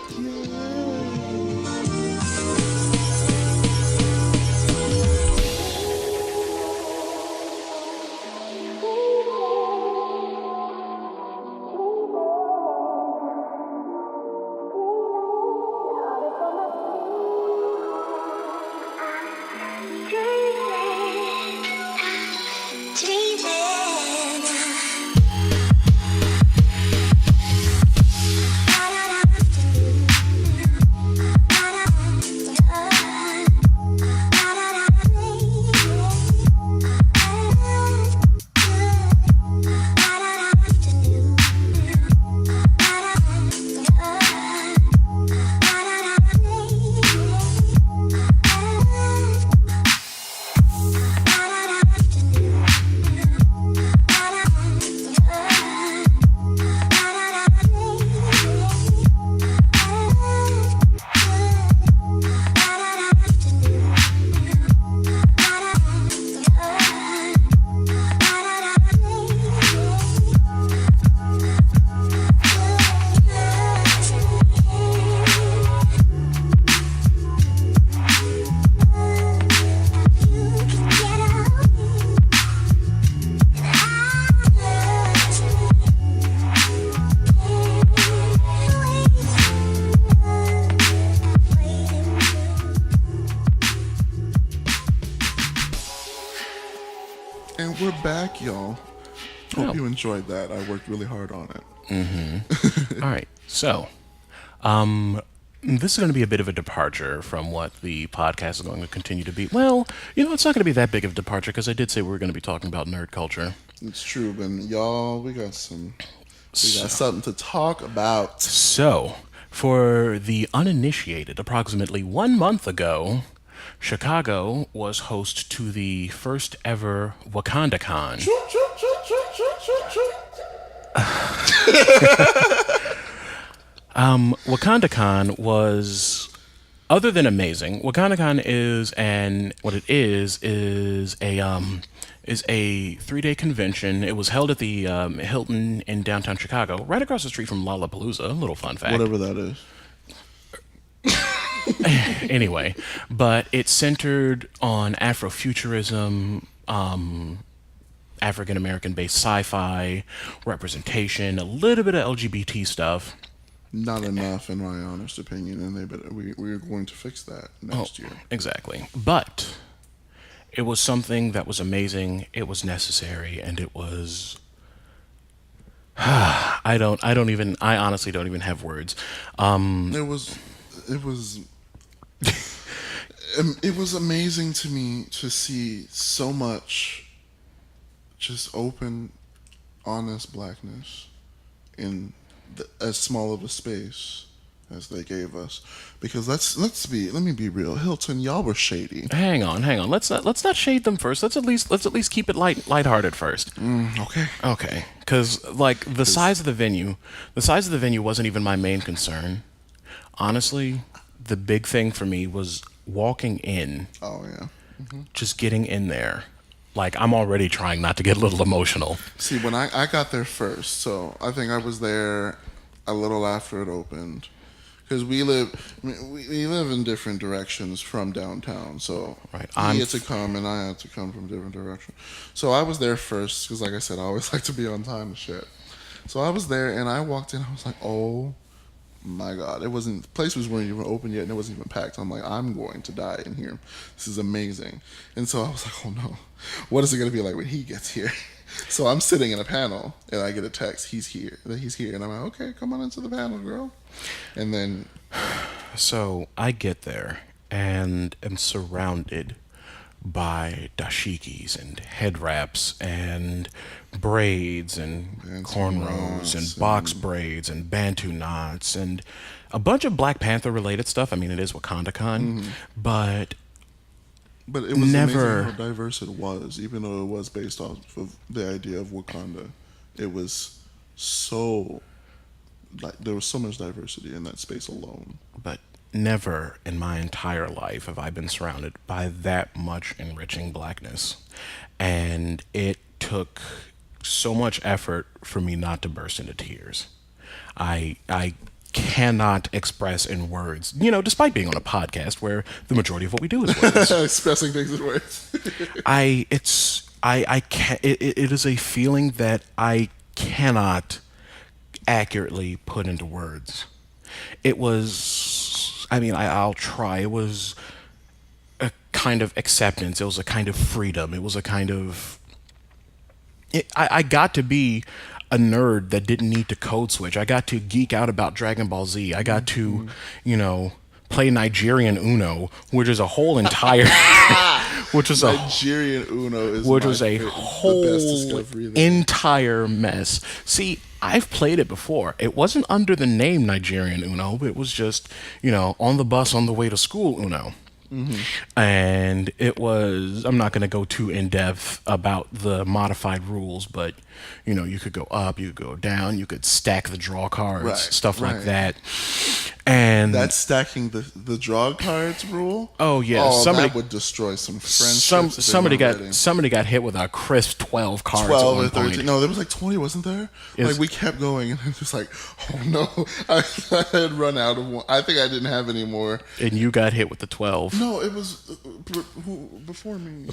And we're back, y'all. Hope you enjoyed that. I worked really hard on it. Mm-hmm. All right. So, this is going to be a bit of a departure from what the podcast is going to continue to be. Well, it's not going to be that big of a departure because I did say we were going to be talking about nerd culture. It's true, but y'all, we got something to talk about. So, for the uninitiated, approximately 1 month ago, Chicago was host to the first ever Wakandacon. Wakandacon was, other than amazing, Wakandacon is what it is a 3-day convention. It was held at the Hilton in downtown Chicago, right across the street from Lollapalooza. A little fun fact. Whatever that is. Anyway, but it centered on Afrofuturism, African American based sci-fi representation, a little bit of LGBT stuff. Not enough, in my honest opinion, and we're going to fix that next year. Exactly. But it was something that was amazing, it was necessary, and it was I honestly don't even have words. It was amazing to me to see so much just open, honest blackness in as small of a space as they gave us. Because let me be real, Hilton, y'all were shady. Hang on. Let's not shade them first. Let's at least keep it lighthearted first. Okay. Because like the size of the venue wasn't even my main concern. Honestly, the big thing for me was walking in. Oh yeah. Just getting in there. Like, I'm already trying not to get a little emotional. See, when I got there first, so I think I was there a little after it opened, because we live in different directions from downtown. So right. He had to come and I had to come from different directions. So I was there first because, like I said, I always like to be on time and shit. So I was there and I walked in. I was like, oh my God, places weren't even open yet and it wasn't even packed. I'm like, I'm going to die in here. This is amazing. And so I was like, oh no, what is it going to be like when he gets here? So I'm sitting in a panel and I get a text, he's here. And I'm like, okay, come on into the panel, girl. And then so I get there and am surrounded by dashikis and head wraps and braids and cornrows and box braids and Bantu knots and a bunch of Black Panther related stuff. I mean, it is Wakandacon, but it was amazing how diverse it was, even though it was based off of the idea of Wakanda. It was so, like, there was so much diversity in that space alone. But never in my entire life have I been surrounded by that much enriching blackness. And it took so much effort for me not to burst into tears. I cannot express in words, despite being on a podcast where the majority of what we do is words. Expressing things in words. It is a feeling that I cannot accurately put into words. It was, I'll try. It was a kind of acceptance. It was a kind of freedom. It was a kind of, I got to be a nerd that didn't need to code switch. I got to geek out about Dragon Ball Z. I got to, play Nigerian Uno, which is a whole entire, Nigerian Uno is the best discovery there. Entire mess. See, I've played it before. It wasn't under the name Nigerian Uno, but it was just, on the bus on the way to school Uno. And it was, I'm not going to go too in depth about the modified rules, but you could go up, you could go down, you could stack the draw cards, stuff like that. And that's stacking the draw cards rule. Oh yeah, that would destroy some friendships. Somebody got hit with a crisp 12 cards. 12 or 13. No, there was like 20, wasn't there? We kept going, and I'm just like, oh no, I had run out of one. I think I didn't have any more. And you got hit with the 12. No, it was before me.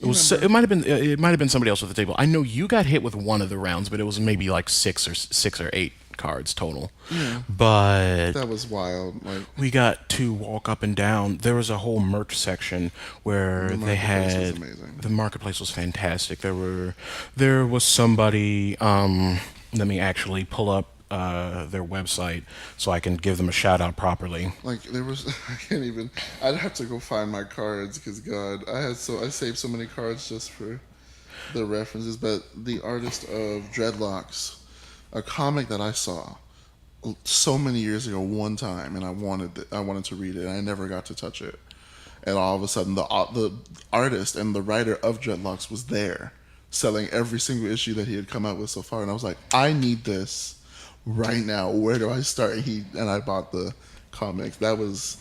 It might have been somebody else at the table. I know you got hit with one of the rounds, but it was maybe like six or eight cards total. Yeah. But that was wild. We got to walk up and down. There was a whole merch section where they had the marketplace was fantastic. There was somebody. Let me actually pull up their website so I can give them a shout out properly. There was, I can't even. I'd have to go find my cards because God, I saved so many cards just for the references. But the artist of Dreadlocks, a comic that I saw so many years ago one time, and I wanted to read it, and I never got to touch it. and all of a sudden the artist and the writer of Dreadlocks was there, selling every single issue that he had come out with so far. And I was like, I need this right now. Where do I start? And I bought the comics. That was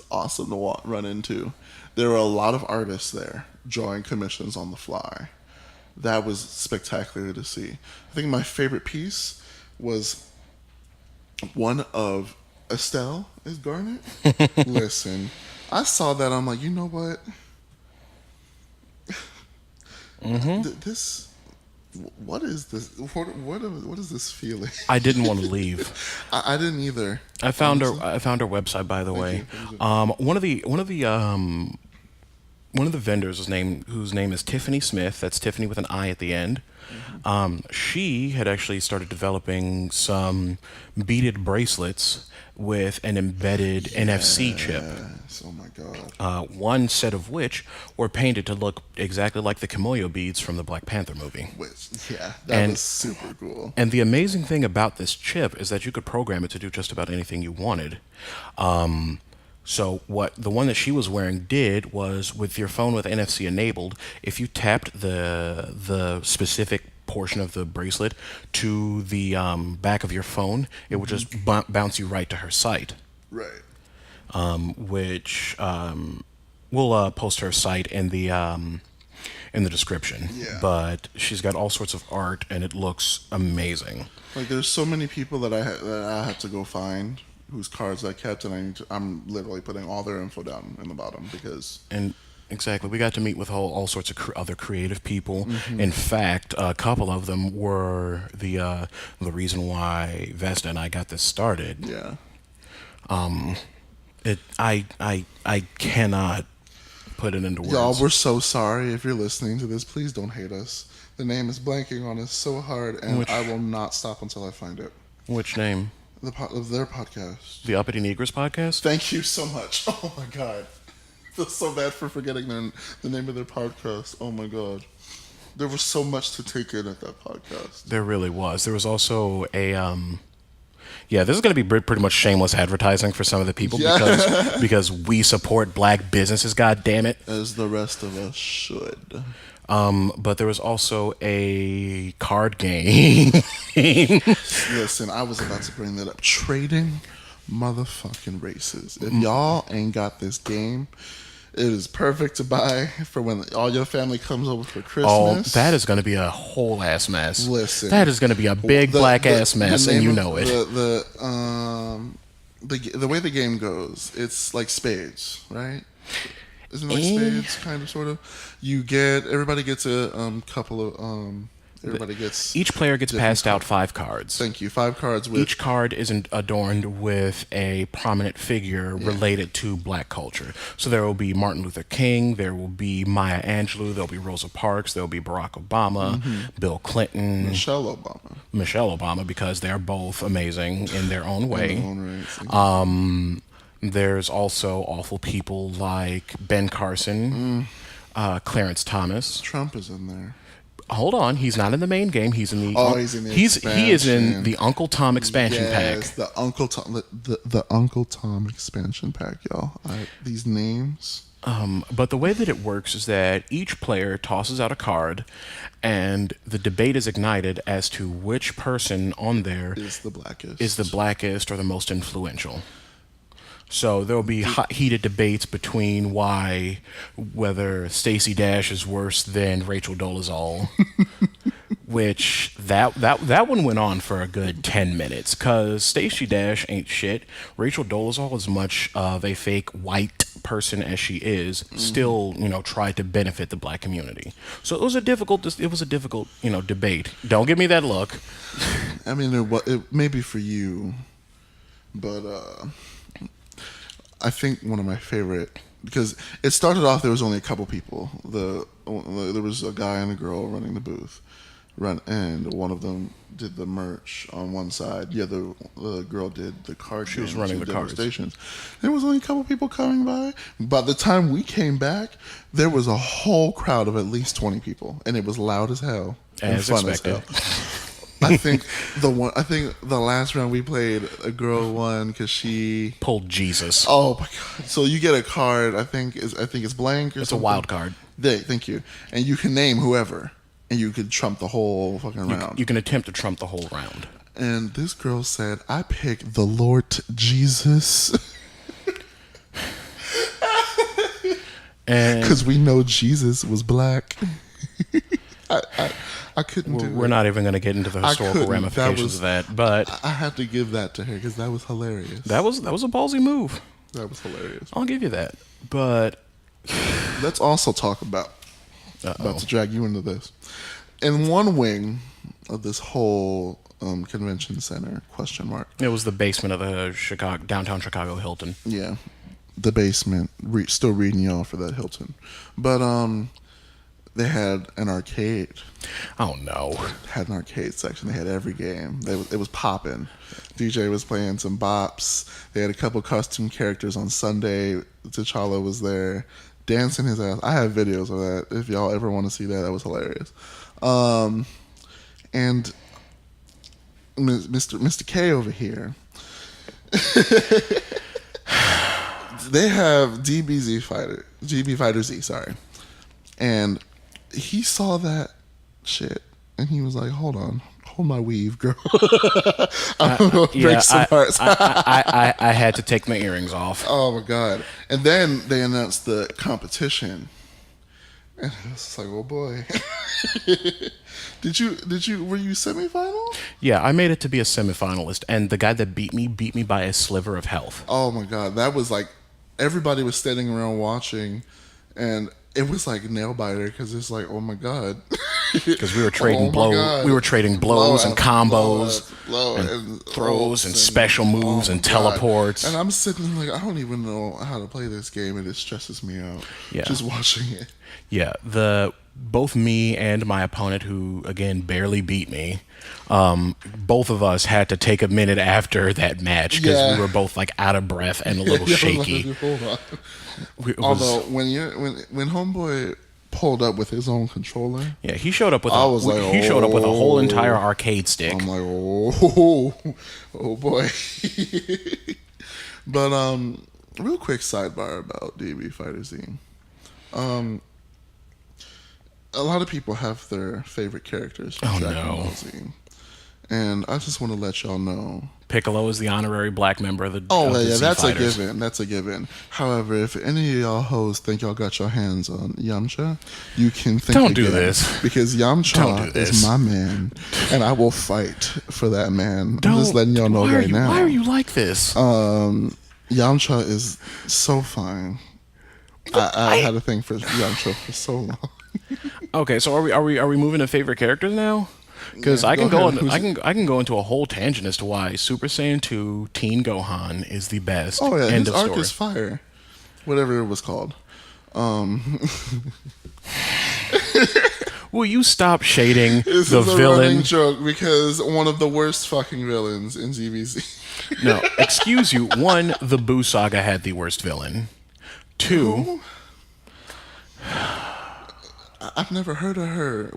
awesome to run into. There were a lot of artists there drawing commissions on the fly. That was spectacular to see. I think my favorite piece was one of Estelle is Garnet. Listen, I saw that. I'm like, you know what? This. What is this? What is this feeling? I didn't want to leave. I didn't either. I found her website, by the way. One of the vendors whose name is Tiffany Smith. That's Tiffany with an I at the end. She had actually started developing some beaded bracelets with an embedded NFC chip. Oh my god. One set of which were painted to look exactly like the Kimoyo beads from the Black Panther movie. That was super cool. And the amazing thing about this chip is that you could program it to do just about anything you wanted. So what the one that she was wearing did was, with your phone with NFC enabled, if you tapped the specific portion of the bracelet to the back of your phone, it would just bounce you right to her site. Right. Which we'll post her site in the description. Yeah. But she's got all sorts of art, and it looks amazing. Like, there's so many people that I have to go find whose cards I kept, and I'm literally putting all their info down in the bottom because. And exactly, we got to meet with all sorts of other creative people. In fact, a couple of them were the reason why Vesta and I got this started. Yeah. I cannot put it into words. Y'all, we're so sorry if you're listening to this. Please don't hate us. The name is blanking on us so hard, and I will not stop until I find it. Which name? Of their podcast. The Uppity Negras podcast? Thank you so much. Oh my god. I feel so bad for forgetting the name of their podcast. Oh my god. There was so much to take in at that podcast. There really was. There was also a yeah, this is going to be pretty much shameless advertising for some of the people because we support black businesses, god damn it. As the rest of us should. But there was also a card game. Listen, I was about to bring that up. Trading motherfucking races. If y'all ain't got this game, it is perfect to buy for when all your family comes over for Christmas. Oh, that is going to be a whole ass mess. Listen, that is going to be a big black ass mess, and you know it. The way the game goes, it's like spades, right? Isn't it like spades, kind of, sort of? Everybody gets a couple of each player gets passed out 5 cards. Thank you. 5 cards with each card is adorned with a prominent figure related to black culture. So there will be Martin Luther King, there will be Maya Angelou, there'll be Rosa Parks, there'll be Barack Obama, Bill Clinton, Michelle Obama, because they're both amazing in their own way. In their own right. There's also awful people like Ben Carson, Clarence Thomas. Trump is in there. Hold on, he's not in the main game. He's in the. He's in the. He is in the Uncle Tom expansion pack. Yes, the Uncle Tom expansion pack, y'all. These names. But the way that it works is that each player tosses out a card, and the debate is ignited as to which person on there is the blackest or the most influential. So there will be heated debates between whether Stacey Dash is worse than Rachel Dolezal, which that one went on for a good 10 minutes, because Stacey Dash ain't shit. Rachel Dolezal, as much of a fake white person as she is, still tried to benefit the black community. So it was a difficult debate. Don't give me that look. I mean, it may be for you, but. I think one of my favorite, because it started off, there was only a couple people. There was a guy and a girl running the booth, and one of them did the merch on one side. The other girl did the card. She was running the cards. Stations. There was only a couple people coming by. By the time we came back, there was a whole crowd of at least 20 people, and it was loud as hell and fun as hell. I think the last round we played, a girl won because she Pulled Jesus. Oh my god! So you get a card. I think it's blank or It's something. a wild card. Thank you. And you can name whoever, and you could trump the whole fucking round. You can attempt to trump the whole round. And this girl said, "I picked the Lord Jesus." And Because we know Jesus was black. I couldn't do it. we're not even going to get into the historical couldn't. ramifications of that, but I had to give that to her because that was hilarious. that was a ballsy move. That was hilarious. I'll give you that. But Let's also talk about to drag you into this. In one wing of this whole convention center, question mark. it was the basement of the downtown Chicago Hilton. Yeah, the basement. Still reading y'all for that Hilton, but they had an arcade. Oh no! Had an arcade section. They had every game. It was popping. DJ was playing some bops. They had a couple custom characters on Sunday. T'Challa was there, dancing his ass. I have videos of that. If y'all ever want to see that, that was hilarious. And Mr. K over here. They have GB Fighter Z, sorry. And he saw that shit and he was like, hold my weave, girl. I'm gonna break some hearts. I had to take my earrings off. Oh my god. And then they announced the competition. And I was like, oh boy. Were you semifinal? Yeah, I made it to be a semifinalist, and the guy that beat me by a sliver of health. Oh my god, that was like everybody was standing around watching, and it was like nail biter because it's like, oh my god, because we were trading we were trading blows and combos, and throws and special moves and teleports. And I'm sitting like, I don't even know how to play this game, and it stresses me out. Yeah, just watching it. Yeah, both me and my opponent, who again barely beat me, both of us had to take a minute after that match because we were both like out of breath and a little shaky. Hold on. Although when homeboy pulled up with his own controller, yeah, he showed up with showed up with a whole entire arcade stick. I'm like, oh boy. But real quick sidebar about DB Fighter Z. A lot of people have their favorite characters from Dragon Ball Z. And I just want to let y'all know. Piccolo is the honorary black member of the that's a given. That's a given. However, if any of y'all hoes think y'all got your hands on Yamcha, you can think Don't do this. Because Yamcha is my man. And I will fight for that man. I'm just letting y'all know right now. Why are you like this? Yamcha is so fine. I had a thing for Yamcha for so long. Okay, so are we moving to favorite characters now? Because I can go into a whole tangent as to why Super Saiyan 2 Teen Gohan is the best. Oh yeah, End his of arc story. is fire. Whatever it was called. Will you stop shading this the is a villain? running joke because one of the worst fucking villains in GBZ. No, excuse you. One, the Boo Saga had the worst villain. Two. I've never heard of her.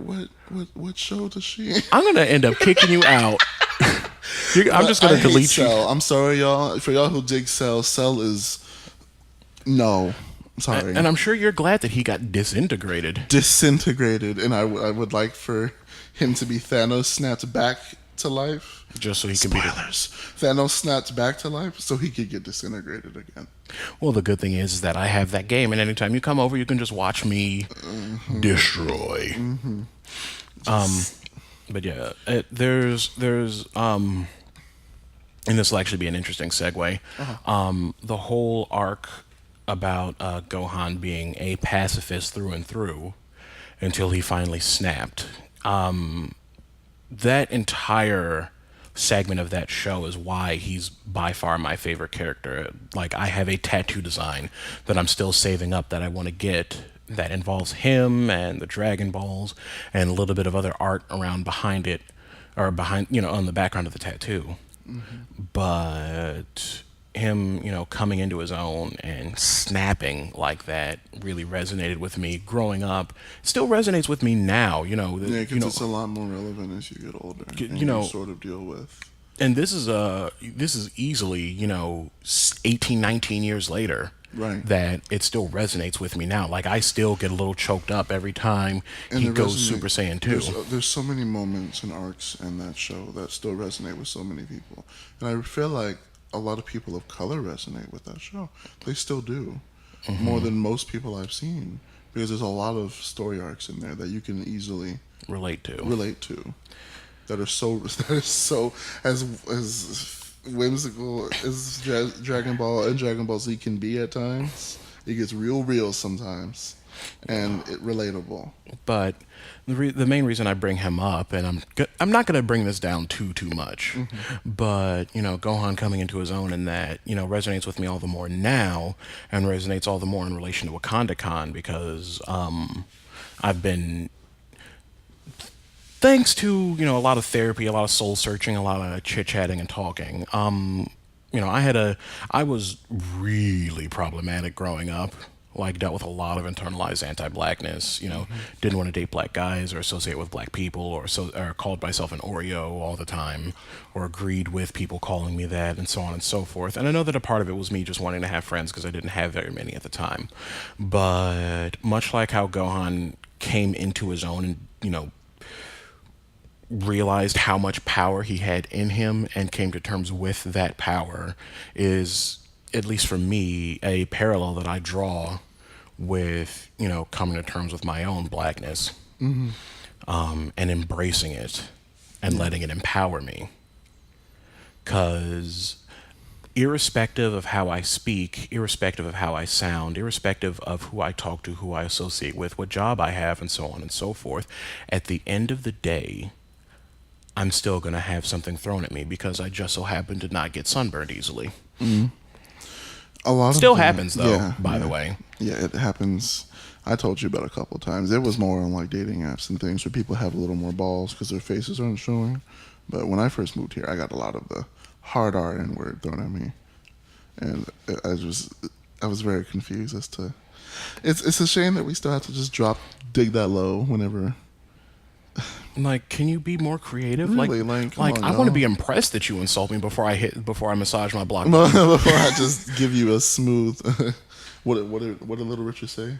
What show does she? I'm gonna end up kicking you out. I'm just gonna delete Cell. you. I'm sorry, y'all. For y'all who dig Cell is no. Sorry. And I'm sure you're glad that he got disintegrated. And I would like for him to be Thanos snapped back to life. Just so he can Spoilers. Thanos snapped back to life so he could get disintegrated again. Well, the good thing is that I have that game, and anytime you come over, you can just watch me destroy. Mm-hmm. But yeah, there's and this will actually be an interesting segue. The whole arc about Gohan being a pacifist through and through until he finally snapped. That entire segment of that show is why he's by far my favorite character. Like, I have a tattoo design that I'm still saving up that I want to get that involves him and the Dragon Balls and a little bit of other art around behind it, or behind, on the background of the tattoo. Mm-hmm. But him, coming into his own and snapping like that really resonated with me growing up. Still resonates with me now. Yeah, because it's a lot more relevant as you get older, and you you know, sort of deal with. and this is easily 18, 19 years later Right. that it still resonates with me now. Like I still get a little choked up every time And he it goes resonate- Super Saiyan 2. There's so many moments and arcs in that show that still resonate with so many people, and I feel like a lot of people of color resonate with that show. They still do, more than most people I've seen, because there's a lot of story arcs in there that you can easily Relate to. that are so as whimsical as Dragon Ball and Dragon Ball Z can be at times. It gets real sometimes, and relatable. But the main reason I bring him up, and I'm not going to bring this down too much, but Gohan coming into his own, and that resonates with me all the more now, and resonates all the more in relation to Wakandacon, because I've been, thanks to a lot of therapy, a lot of soul searching, a lot of chit chatting and talking. I was really problematic growing up. Like, dealt with a lot of internalized anti-blackness. Didn't want to date black guys or associate with black people, or called myself an Oreo all the time, or agreed with people calling me that, and so on and so forth. And I know that a part of it was me just wanting to have friends because I didn't have very many at the time. But much like how Gohan came into his own and realized how much power he had in him and came to terms with that power, is, at least for me, a parallel that I draw with coming to terms with my own blackness, and embracing it and letting it empower me. Because irrespective of how I speak, irrespective of how I sound, irrespective of who I talk to, who I associate with, what job I have, and so on and so forth, at the end of the day, I'm still going to have something thrown at me because I just so happen to not get sunburned easily. A lot Still of happens, though, by the way. Yeah, it happens. I told you about it a couple of times. It was more on like dating apps and things where people have a little more balls because their faces aren't showing. But when I first moved here, I got a lot of the hard R N word thrown at me, and I was very confused as to. It's a shame that we still have to just dig that low whenever. Like, can you be more creative? Really, like, come on, I want to be impressed that you insult me before I massage my block. Before I just give you a smooth. What did Little Richard say?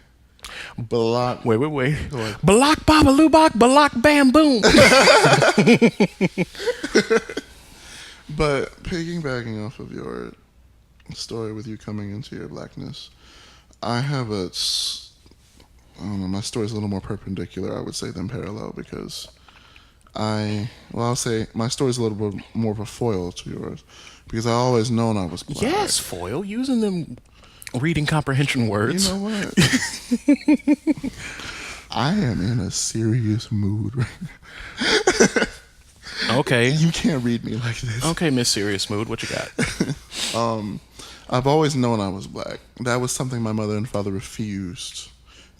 Block. Wait. Block babalubak, block bam boom. But piggybacking off of your story with you coming into your blackness, I have I don't know, my story's a little more perpendicular, I would say, than parallel, because I'll say my story's a little bit more of a foil to yours, because I always known I was black. Yes, foil, using them reading comprehension words. You know what? I am in a serious mood right now. Okay. You can't read me like this. Okay, Miss Serious Mood, what you got? I've always known I was black. That was something my mother and father refused.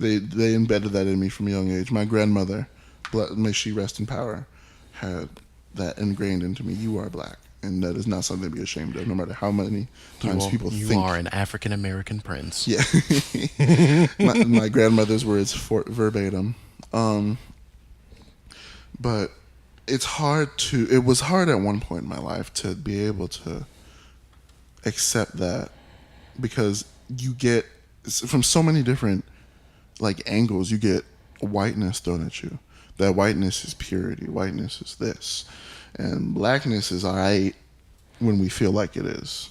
They embedded that in me from a young age. My grandmother, may she rest in power, had that ingrained into me. You are black, and that is not something to be ashamed of, no matter how many times people think. You are an African American prince. Yeah. my grandmother's words verbatim. But it was hard at one point in my life to be able to accept that, because you get, from so many different angles, you get whiteness thrown at you. That whiteness is purity, whiteness is this, and blackness is alright when we feel like it is,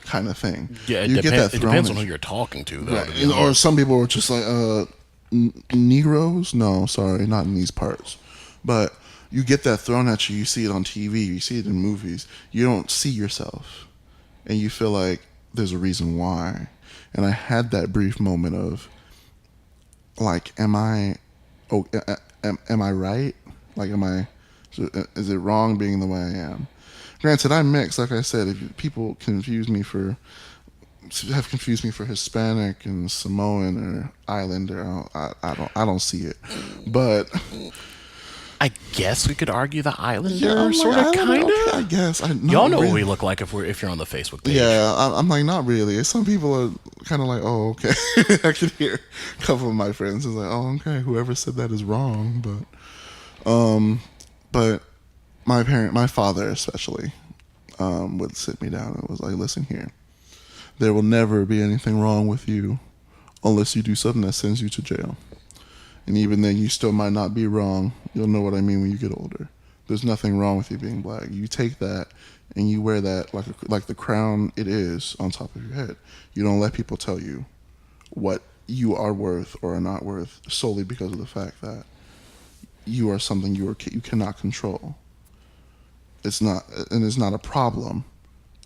kind of thing. Yeah, you get that it depends on who you're talking to, though. Right. Or some people are just like, Negroes? No, sorry, not in these parts. But you get that thrown at you. You see it on TV. You see it in movies. You don't see yourself, and you feel like there's a reason why. And I had that brief moment of, am I right? Is it wrong being the way I am? Granted, I'm mixed. Like I said, if people have confused me for Hispanic and Samoan or Islander, I don't see it. But I guess we could argue the Islander, Yeah, I'm sort like, of, kind okay, I of. guess. Y'all know what we look like if you're on the Facebook page. Yeah, I'm like, not really. Some people are kind of like, oh, okay. I could hear a couple of my friends is like, oh, okay, whoever said that is wrong. But my father especially, would sit me down and was like, listen here, there will never be anything wrong with you unless you do something that sends you to jail. And even then, you still might not be wrong. You'll know what I mean when you get older. There's nothing wrong with you being black. You take that and you wear that like the crown it is on top of your head. You don't let people tell you what you are worth or are not worth solely because of the fact that you are something you cannot control. It's not a problem.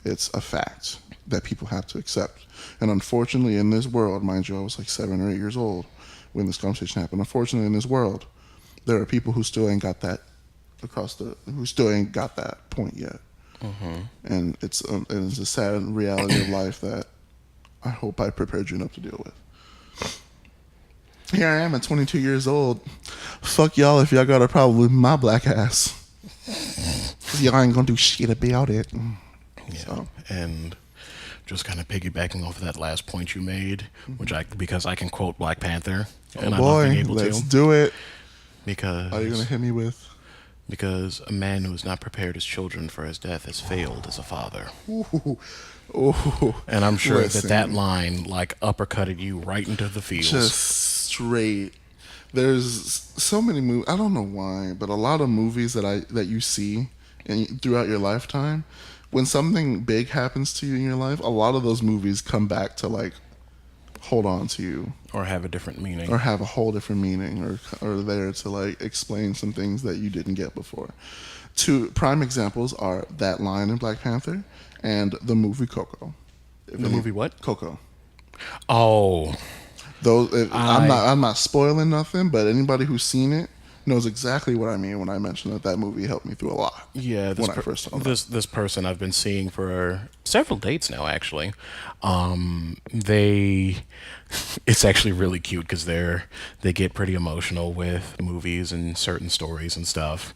It's a fact that people have to accept. And unfortunately, in this world, mind you, I was like 7 or 8 years old when this conversation happened. Unfortunately, in this world, there are people who still ain't got that point yet. And it's a sad reality of life that I hope I prepared you enough to deal with. Here I am at 22 years old. Fuck y'all if y'all got a problem with my black ass. Y'all ain't gonna do shit about it. Yeah. So. And just kind of piggybacking off of that last point you made, because I can quote Black Panther, and I love being able let's do it. Because are you gonna hit me with? Because a man who has not prepared his children for his death has failed as a father. Ooh. And I'm sure that line like uppercutted you right into the feels. Just straight. There's so many movies. I don't know why, but a lot of movies that you see and throughout your lifetime, when something big happens to you in your life, a lot of those movies come back to like hold on to you, or have a different meaning, or have a whole different meaning, or there to like explain some things that you didn't get before. Two prime examples are that line in Black Panther and the movie Coco. Movie what? Coco. Oh, those. I'm not spoiling nothing, but anybody who's seen it knows exactly what I mean when I mention that movie helped me through a lot. Yeah, when I first saw that. This person I've been seeing for several dates now, actually. It's actually really cute because they get pretty emotional with movies and certain stories and stuff.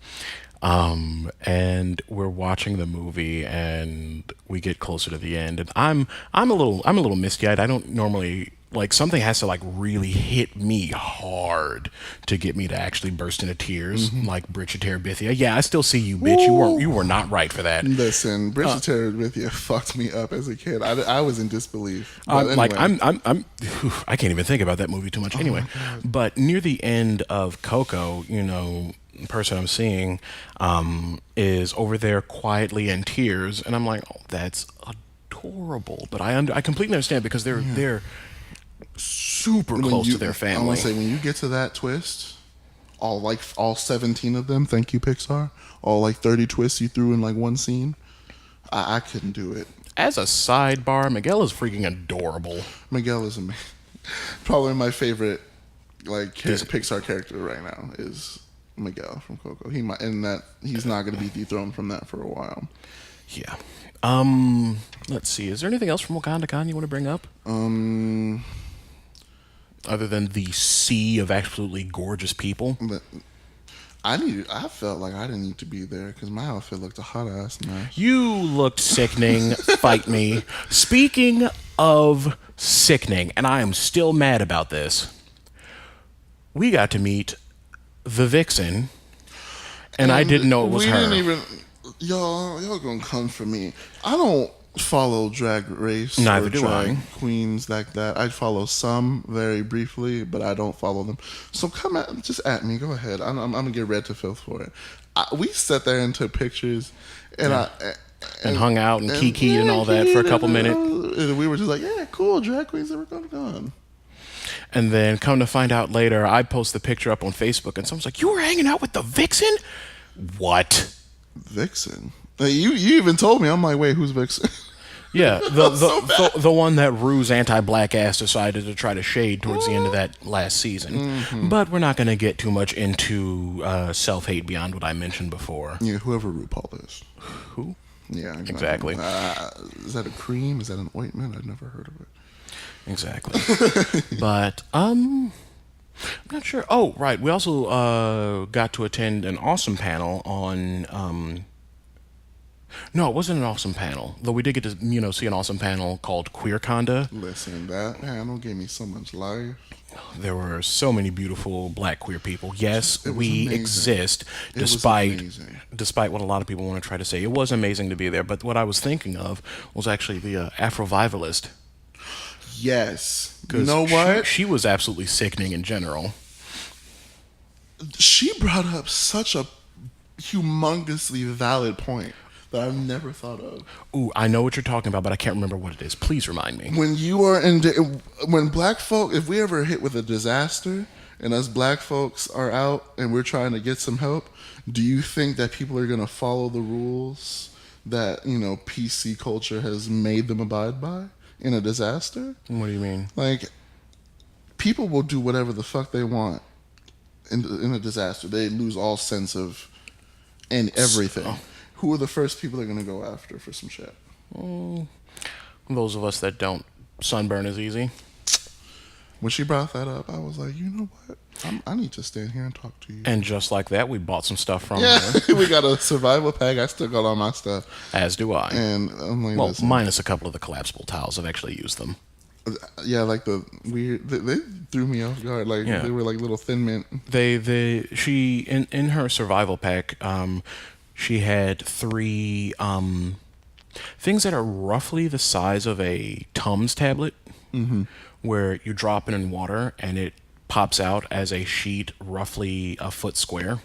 And we're watching the movie and we get closer to the end, and I'm a little misty-eyed. I don't normally, like, something has to like really hit me hard to get me to actually burst into tears, like Bridget Terabithia. Yeah, I still see you, bitch. You were not right for that. Listen, Bridget Terabithia fucked me up as a kid. I was in disbelief. Anyway. Like I can't even think about that movie too much. Anyway, but near the end of Coco, the person I'm seeing is over there quietly in tears, and I'm like, oh, that's adorable. But I completely understand because they're super close to their family. I want to say, when you get to that twist, all 17 of them, thank you Pixar, all like 30 twists you threw in like one scene, I couldn't do it. As a sidebar, Miguel is freaking adorable. Miguel is amazing. Probably my favorite like Pixar character right now is Miguel from Coco. He's not going to be dethroned from that for a while. Yeah. Let's see. Is there anything else from Wakandacon you want to bring up? Other than the sea of absolutely gorgeous people. But I felt like I didn't need to be there because my outfit looked a hot ass nice. You looked sickening. Fight me. Speaking of sickening, and I am still mad about this, we got to meet the Vixen, and I didn't know it was her. Y'all gonna come for me. I don't follow Drag Race Neither or do drag I. queens like that. I follow some very briefly, but I don't follow them. So just at me. Go ahead. I'm gonna get red to filth for it. We sat there and took pictures, and and hung out and kikied and all that for a couple minutes. And we were just like, yeah, cool, drag queens ever gone. And then come to find out later, I post the picture up on Facebook, and someone's like, "You were hanging out with the Vixen?" What? Vixen? You even told me. I'm like, wait, who's Vixen? Yeah, the one that Rue's anti-black ass decided to try to shade towards the end of that last season. But we're not going to get too much into self-hate beyond what I mentioned before. Yeah, whoever RuPaul is. Who? Yeah, exactly. Is that a cream? Is that an ointment? I've never heard of it. Exactly. But I'm not sure. Oh, right. We also got to attend an awesome panel on. No, it wasn't an awesome panel, though we did get to see an awesome panel called Queer Conda. Listen, that panel gave me so much life. There were so many beautiful black queer people. Yes, It was we amazing. exist, It was despite amazing. despite what a lot of people want to try to say. It was amazing to be there, but what I was thinking of was actually the Afrovivalist. Yes. You 'Cause know what? She was absolutely sickening in general. She brought up such a humongously valid point that I've never thought of. Ooh, I know what you're talking about, but I can't remember what it is. Please remind me. When you are in, when black folk, if we ever hit with a disaster and us black folks are out and we're trying to get some help, do you think that people are going to follow the rules that, PC culture has made them abide by in a disaster? What do you mean? Like, people will do whatever the fuck they want in a disaster. They lose all sense of and everything. Who are the first people they're going to go after for some shit? Those of us that don't sunburn as easy. When she brought that up, I was like, you know what? I need to stand here and talk to you. And just like that, we bought some stuff from Yeah, her. we got a survival pack. I still got all my stuff. As do I. And I'm like, Well, listen. minus a couple of the collapsible towels. I've actually used them. Yeah, like the weird. They threw me off guard. Like Yeah. they were like little thin mint. She in her survival pack, she had three things that are roughly the size of a Tums tablet, where you drop it in water and it pops out as a sheet roughly a foot square.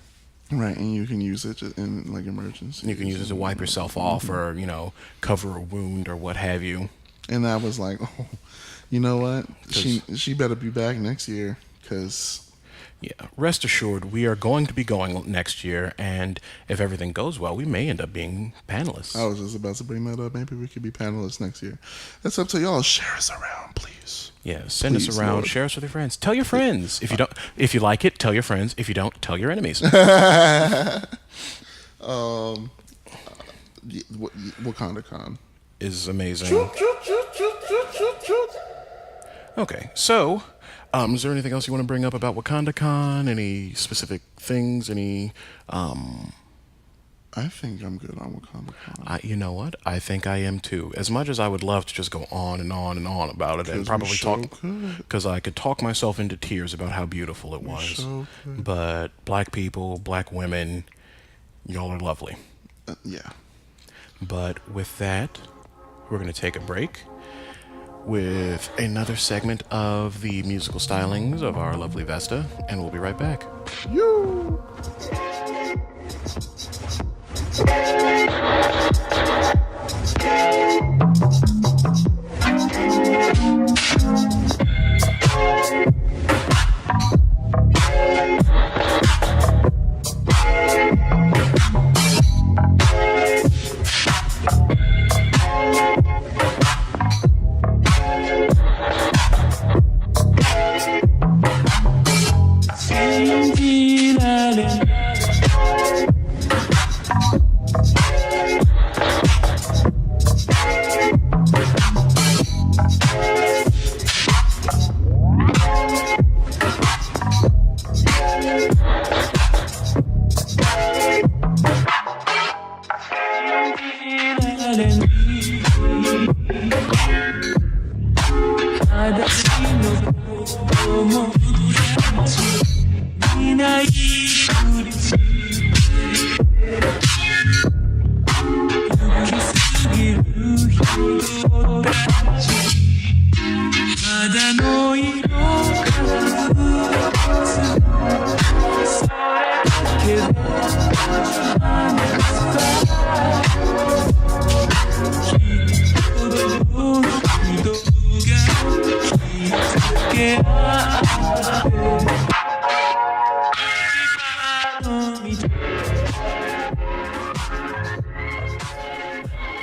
Right, and you can use it in like emergency. You can use it to wipe yourself off or, cover a wound or what have you. And I was like, oh, you know what? She better be back next year because. Yeah, rest assured, we are going to be going next year, and if everything goes well, we may end up being panelists. I was just about to bring that up. Maybe we could be panelists next year. That's up to y'all. Share us around, please. Yeah, send us Please, around, Lord. share us with your friends. Tell your friends. If you like it, tell your friends. If you don't, tell your enemies. Wakandacon Is amazing. Okay, so, is there anything else you want to bring up about Wakandacon? Any specific things? Any, I think I'm good on Wakandacon. you know what? I think I am too. As much as I would love to just go on and on and on about it, and 'Cause probably we so talk, could. because I could talk myself into tears about how beautiful it was. so could. But black people, black women, y'all are lovely. Yeah. But with that, we're going to take a break with another segment of the musical stylings of our lovely Vesta, and we'll be right back. You.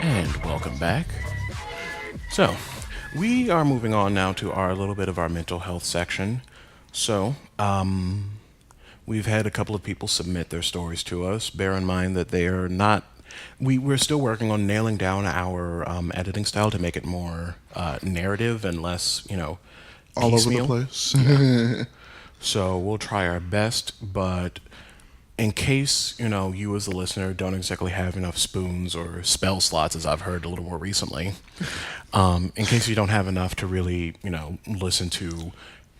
And welcome back. So, we are moving on now to our little bit of our mental health section. So, we've had a couple of people submit their stories to us. Bear in mind that they are not. We're still working on nailing down our editing style to make it more narrative and less, All over the piecemeal. place. So we'll try our best, but in case, you as the listener don't exactly have enough spoons or spell slots, as I've heard a little more recently, in case you don't have enough to really, listen to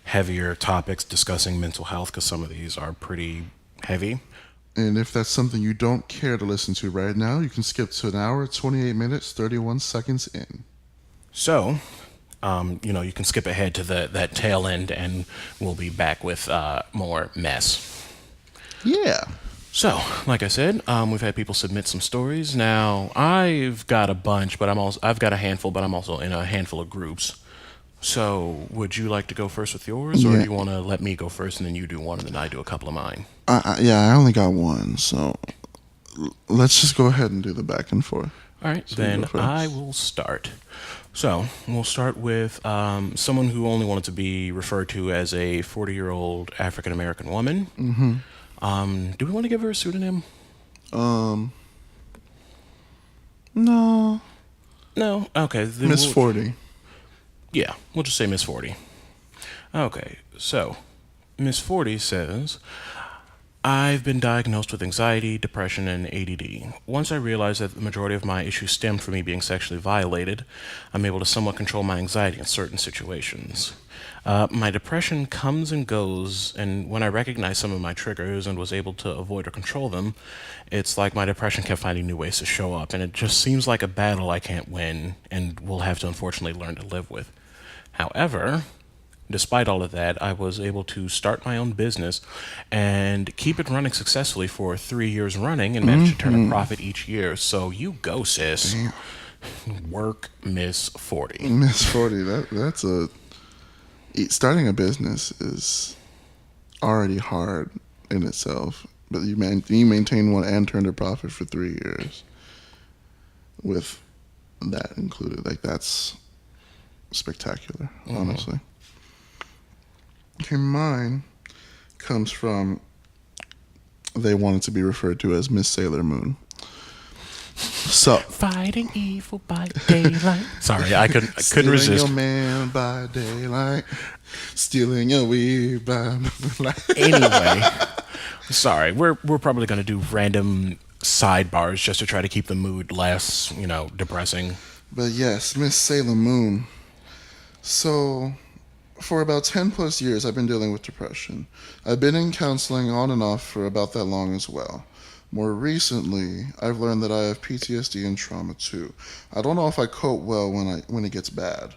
heavier topics discussing mental health, because some of these are pretty heavy. And if that's something you don't care to listen to right now, you can skip to an hour, 28 minutes, 31 seconds in. So, you can skip ahead to that tail end, and we'll be back with more mess. Yeah. So, like I said, we've had people submit some stories. Now, I've got a bunch, but I've got a handful, but I'm also in a handful of groups. So, would you like to go first with yours, or do Yeah. you want to let me go first and then you do one and then I do a couple of mine? I only got one, so let's just go ahead and do the back and forth. All right, So you then go first. I will start. So, we'll start with someone who only wanted to be referred to as a 40-year-old African American woman. Do we want to give her a pseudonym? Um, no, No? Okay. Then Miss we'll, 40. Yeah, we'll just say Miss 40. Okay, so Miss 40 says, I've been diagnosed with anxiety, depression, and ADD. Once I realized that the majority of my issues stemmed from me being sexually violated, I'm able to somewhat control my anxiety in certain situations. My depression comes and goes, and when I recognize some of my triggers and was able to avoid or control them, it's like my depression kept finding new ways to show up, and it just seems like a battle I can't win and will have to unfortunately learn to live with. However, despite all of that, I was able to start my own business and keep it running successfully for 3 years running and manage to turn a profit each year. So you go, sis. Work, Miss 40. Miss 40. That's starting a business is already hard in itself, but you maintain one and turn a profit for 3 years with that included. Like, that's spectacular, honestly. Okay, mine comes from, they wanted to be referred to as Miss Sailor Moon. So, Fighting evil by daylight. Sorry, I couldn't stealing resist. your man by daylight, stealing your weed by moonlight. Anyway, sorry, we're probably gonna do random sidebars just to try to keep the mood less, depressing. But yes, Miss Sailor Moon. So, for about 10 plus years, I've been dealing with depression. I've been in counseling on and off for about that long as well. More recently, I've learned that I have PTSD and trauma too. I don't know if I cope well when it gets bad.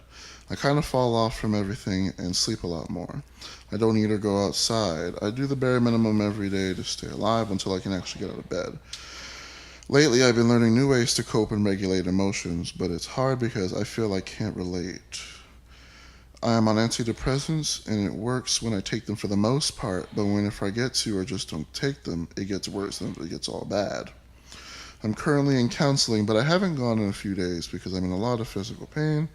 I kind of fall off from everything and sleep a lot more. I don't eat or go outside. I do the bare minimum every day to stay alive until I can actually get out of bed. Lately, I've been learning new ways to cope and regulate emotions, but it's hard because I feel I can't relate. I am on antidepressants, and it works when I take them for the most part, but if I get to or just don't take them, it gets worse and it gets all bad. I'm currently in counseling, but I haven't gone in a few days because I'm in a lot of physical pain,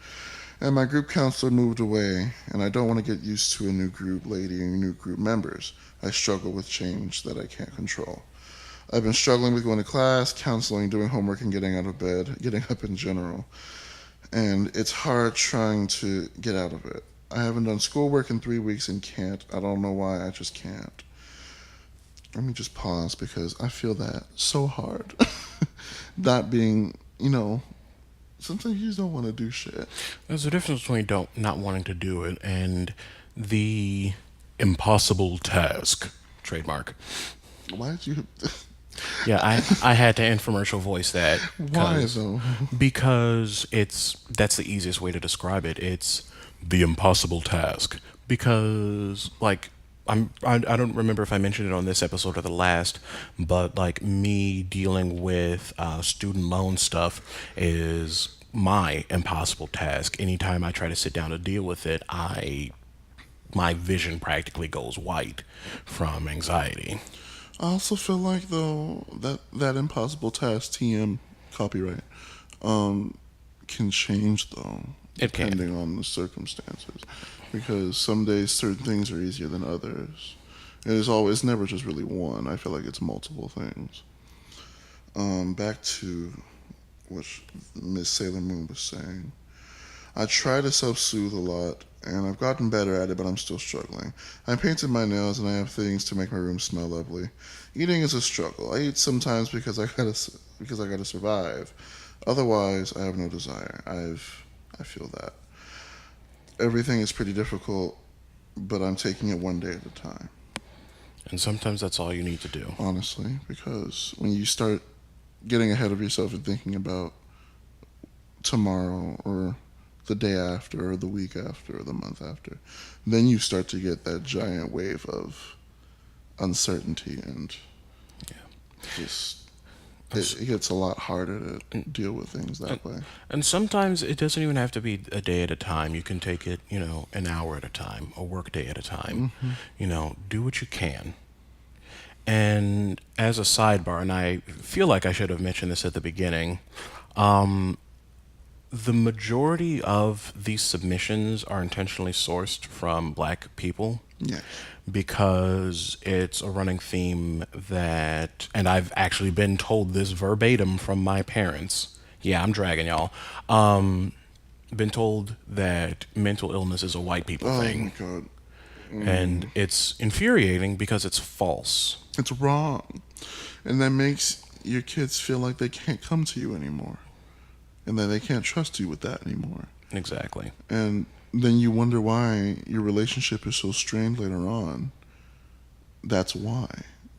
and my group counselor moved away, and I don't want to get used to a new group lady and new group members. I struggle with change that I can't control. I've been struggling with going to class, counseling, doing homework, and getting out of bed, getting up in general. And it's hard trying to get out of it. I haven't done schoolwork in 3 weeks and can't. I don't know why, I just can't. Let me just pause because I feel that so hard. Not being, sometimes you just don't want to do shit. There's a difference between not wanting to do it and the impossible task. Trademark. Why did you... Yeah, I had to infomercial voice that. Why though? Because that's the easiest way to describe it. It's the impossible task. Because I don't remember if I mentioned it on this episode or the last, but like me dealing with student loan stuff is my impossible task. Anytime I try to sit down to deal with it, my vision practically goes white from anxiety. I also feel like though that impossible task TM copyright can change though It can. depending on the circumstances, because some days certain things are easier than others. It's never just really one. I feel like it's multiple things. Back to what Miss Sailor Moon was saying. I try to self-soothe a lot, and I've gotten better at it, but I'm still struggling. I painted my nails, and I have things to make my room smell lovely. Eating is a struggle. I eat sometimes because I gotta survive. Otherwise, I have no desire. I feel that everything is pretty difficult, but I'm taking it one day at a time. And sometimes that's all you need to do. Honestly, because when you start getting ahead of yourself and thinking about tomorrow or the day after or the week after or the month after, then you start to get that giant wave of uncertainty and just it gets a lot harder to deal with things that way. And sometimes it doesn't even have to be a day at a time. You can take it, an hour at a time, a work day at a time. Do what you can. And as a sidebar, and I feel like I should have mentioned this at the beginning, the majority of these submissions are intentionally sourced from black people. Yes. Because it's a running theme that, and I've actually been told this verbatim from my parents. Yeah, I'm dragging y'all. Been told that mental illness is a white people thing. Oh my god. And it's infuriating because it's false. It's wrong. And that makes your kids feel like they can't come to you anymore. And that they can't trust you with that anymore. Exactly. And then you wonder why your relationship is so strained later on. That's why.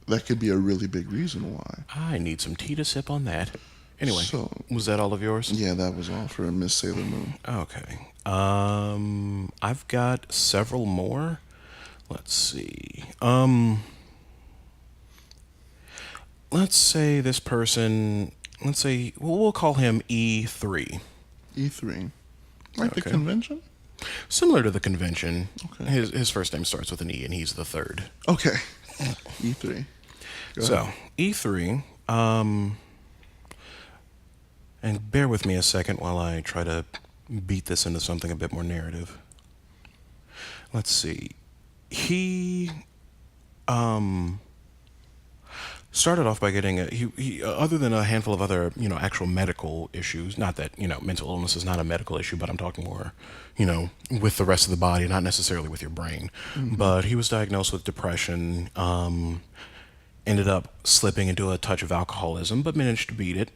That could be a really big reason why. I need some tea to sip on that. Anyway, So, was that all of yours? yeah, that was all for Miss Sailor Moon. Okay. I've got several more. Let's see. Let's say this person, we'll call him E3. E3. Like the Okay. convention? Similar to the convention. Okay. His first name starts with an E and he's the third. Okay. E3. Go So, ahead. E3, and bear with me a second while I try to beat this into something a bit more narrative. Let's see. He started off by getting he other than a handful of other actual medical issues. Not that mental illness is not a medical issue, but I'm talking more with the rest of the body, not necessarily with your brain. But he was diagnosed with depression. Ended up slipping into a touch of alcoholism, but managed to beat it.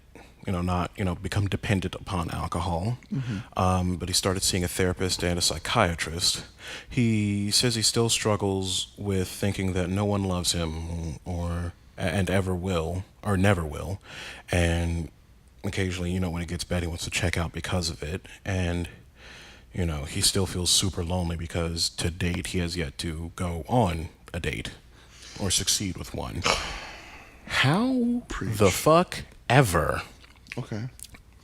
Not become dependent upon alcohol. But he started seeing a therapist and a psychiatrist. He says he still struggles with thinking that no one loves him and ever will or never will, and occasionally when it gets bad he wants to check out because of it, and he still feels super lonely because to date he has yet to go on a date or succeed with one. How the fuck ever Okay.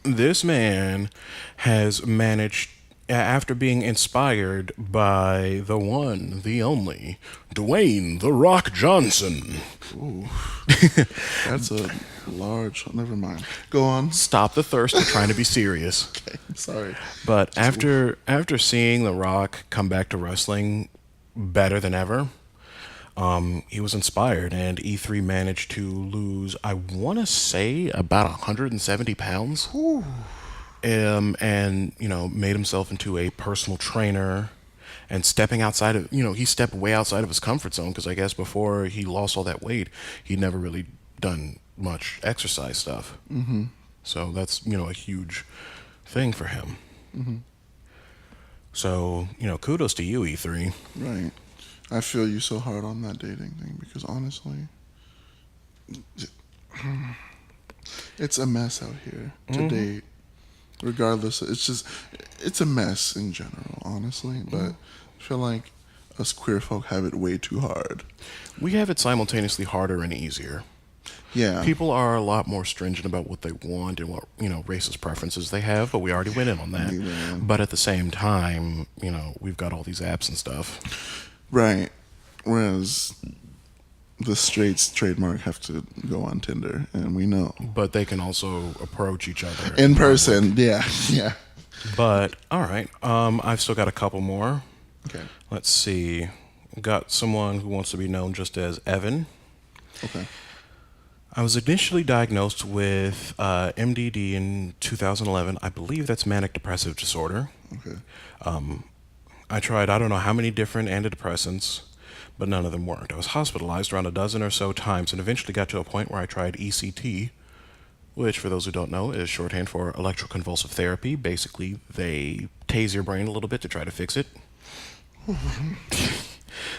this man has managed, after being inspired by the one, the only, Dwayne "The Rock" Johnson. Ooh. That's a large. Never mind. Go on. Stop the thirst. I'm trying to be serious. Okay. Sorry. But after seeing The Rock come back to wrestling better than ever, he was inspired, and E3 managed to lose, I want to say, about 170 pounds. Ooh. And made himself into a personal trainer, and stepping outside of he stepped way outside of his comfort zone, because I guess before he lost all that weight he'd never really done much exercise stuff. So that's a huge thing for him. So kudos to you, E3. Right. I feel you so hard on that dating thing because honestly, it's a mess out here to date. Regardless, it's a mess in general, honestly. But I feel like us queer folk have it way too hard. We have it simultaneously harder and easier. Yeah. People are a lot more stringent about what they want and what racist preferences they have, but we already went in on that. Yeah. But at the same time, we've got all these apps and stuff. Right. Whereas the straights trademark have to go on Tinder, and we know. But they can also approach each other In person, yeah. Yeah. But all right, I've still got a couple more. Okay. Let's see. Got someone who wants to be known just as Evan. Okay. I was initially diagnosed with MDD in 2011. I believe that's manic depressive disorder. Okay. I tried I don't know how many different antidepressants, but none of them worked. I was hospitalized around a dozen or so times and eventually got to a point where I tried ECT, which, for those who don't know, is shorthand for electroconvulsive therapy. Basically, they tase your brain a little bit to try to fix it.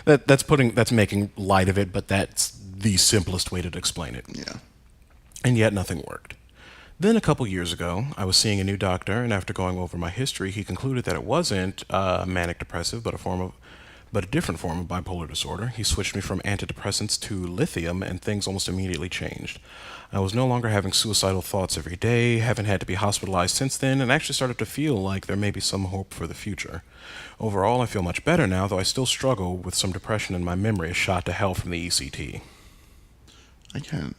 That's making light of it, but that's the simplest way to explain it. Yeah. And yet nothing worked. Then a couple years ago, I was seeing a new doctor, and after going over my history, he concluded that it wasn't manic depressive, but a different form of bipolar disorder. He switched me from antidepressants to lithium, and things almost immediately changed. I was no longer having suicidal thoughts every day, haven't had to be hospitalized since then, and actually started to feel like there may be some hope for the future. Overall, I feel much better now, though I still struggle with some depression and my memory is shot to hell from the ECT. I can't.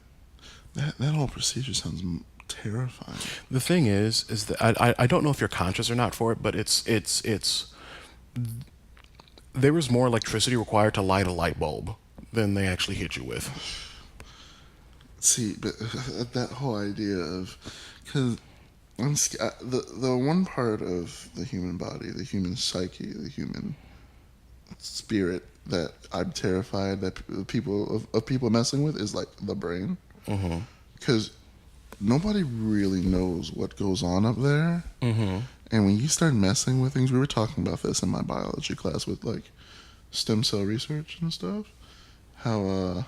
That whole procedure sounds terrifying. The thing is that I don't know if you're conscious or not for it, but it's there was more electricity required to light a light bulb than they actually hit you with. See, but that whole idea of, because the one part of the human body, the human psyche, the human spirit that I'm terrified that people messing with is like the brain, because nobody really knows what goes on up there. And when you start messing with things, we were talking about this in my biology class with like stem cell research and stuff. How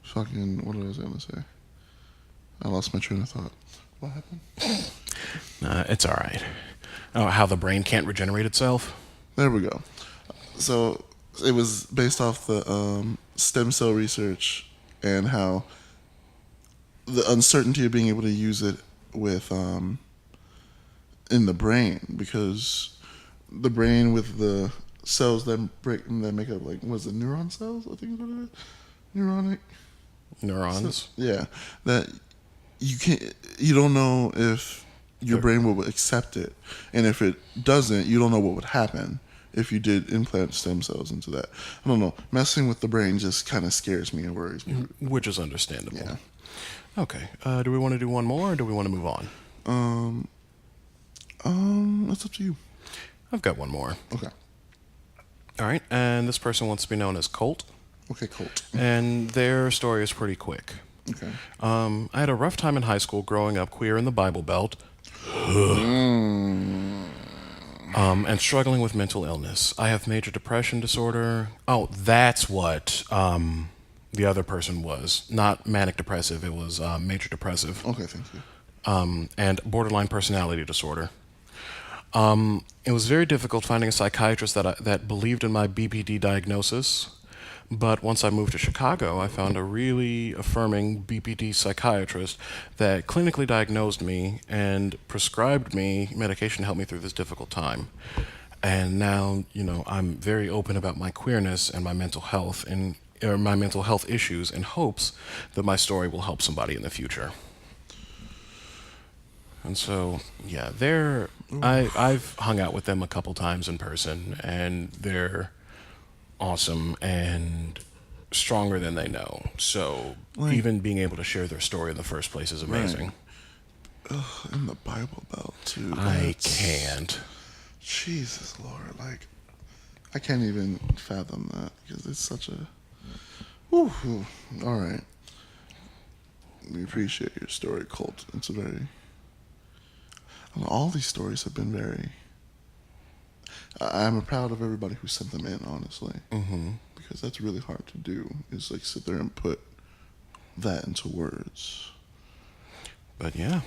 fucking, what was I gonna say? I lost my train of thought. What happened? It's all right. Oh, how the brain can't regenerate itself? There we go. So it was based off the stem cell research and how the uncertainty of being able to use it with in the brain, because the brain with the cells that make up, like, was it neuron cells? I think is what it is. Neuronic Neurons. yeah, that you don't know if your brain will accept it, and if it doesn't, you don't know what would happen if you did implant stem cells into that. I don't know. Messing with the brain just kind of scares me and worries me. Which is understandable. Yeah. Okay. Do we want to do one more, or do we want to move on? That's up to you. I've got one more. Okay. All right. And this person wants to be known as Colt. Okay, Colt. And their story is pretty quick. Okay. I had a rough time in high school growing up queer in the Bible Belt. And struggling with mental illness. I have major depression disorder. Oh, that's what the other person was. Not manic depressive. It was major depressive. Okay, thank you. And borderline personality disorder. It was very difficult finding a psychiatrist that believed in my BPD diagnosis. But once I moved to Chicago, I found a really affirming BPD psychiatrist that clinically diagnosed me and prescribed me medication to help me through this difficult time. And now, I'm very open about my queerness and my mental health or my mental health issues in hopes that my story will help somebody in the future. And so, yeah, I've hung out with them a couple times in person, and they're awesome and stronger than they know. So even being able to share their story in the first place is amazing. Right. Ugh, in the Bible Belt too. I can't. Jesus Lord, like I can't even fathom that because it's such a. Whew. All right. We appreciate your story, Colt. It's a very. All these stories have been very. I'm proud of everybody who sent them in, honestly, because that's really hard to do. Is like sit there and put that into words. But yeah,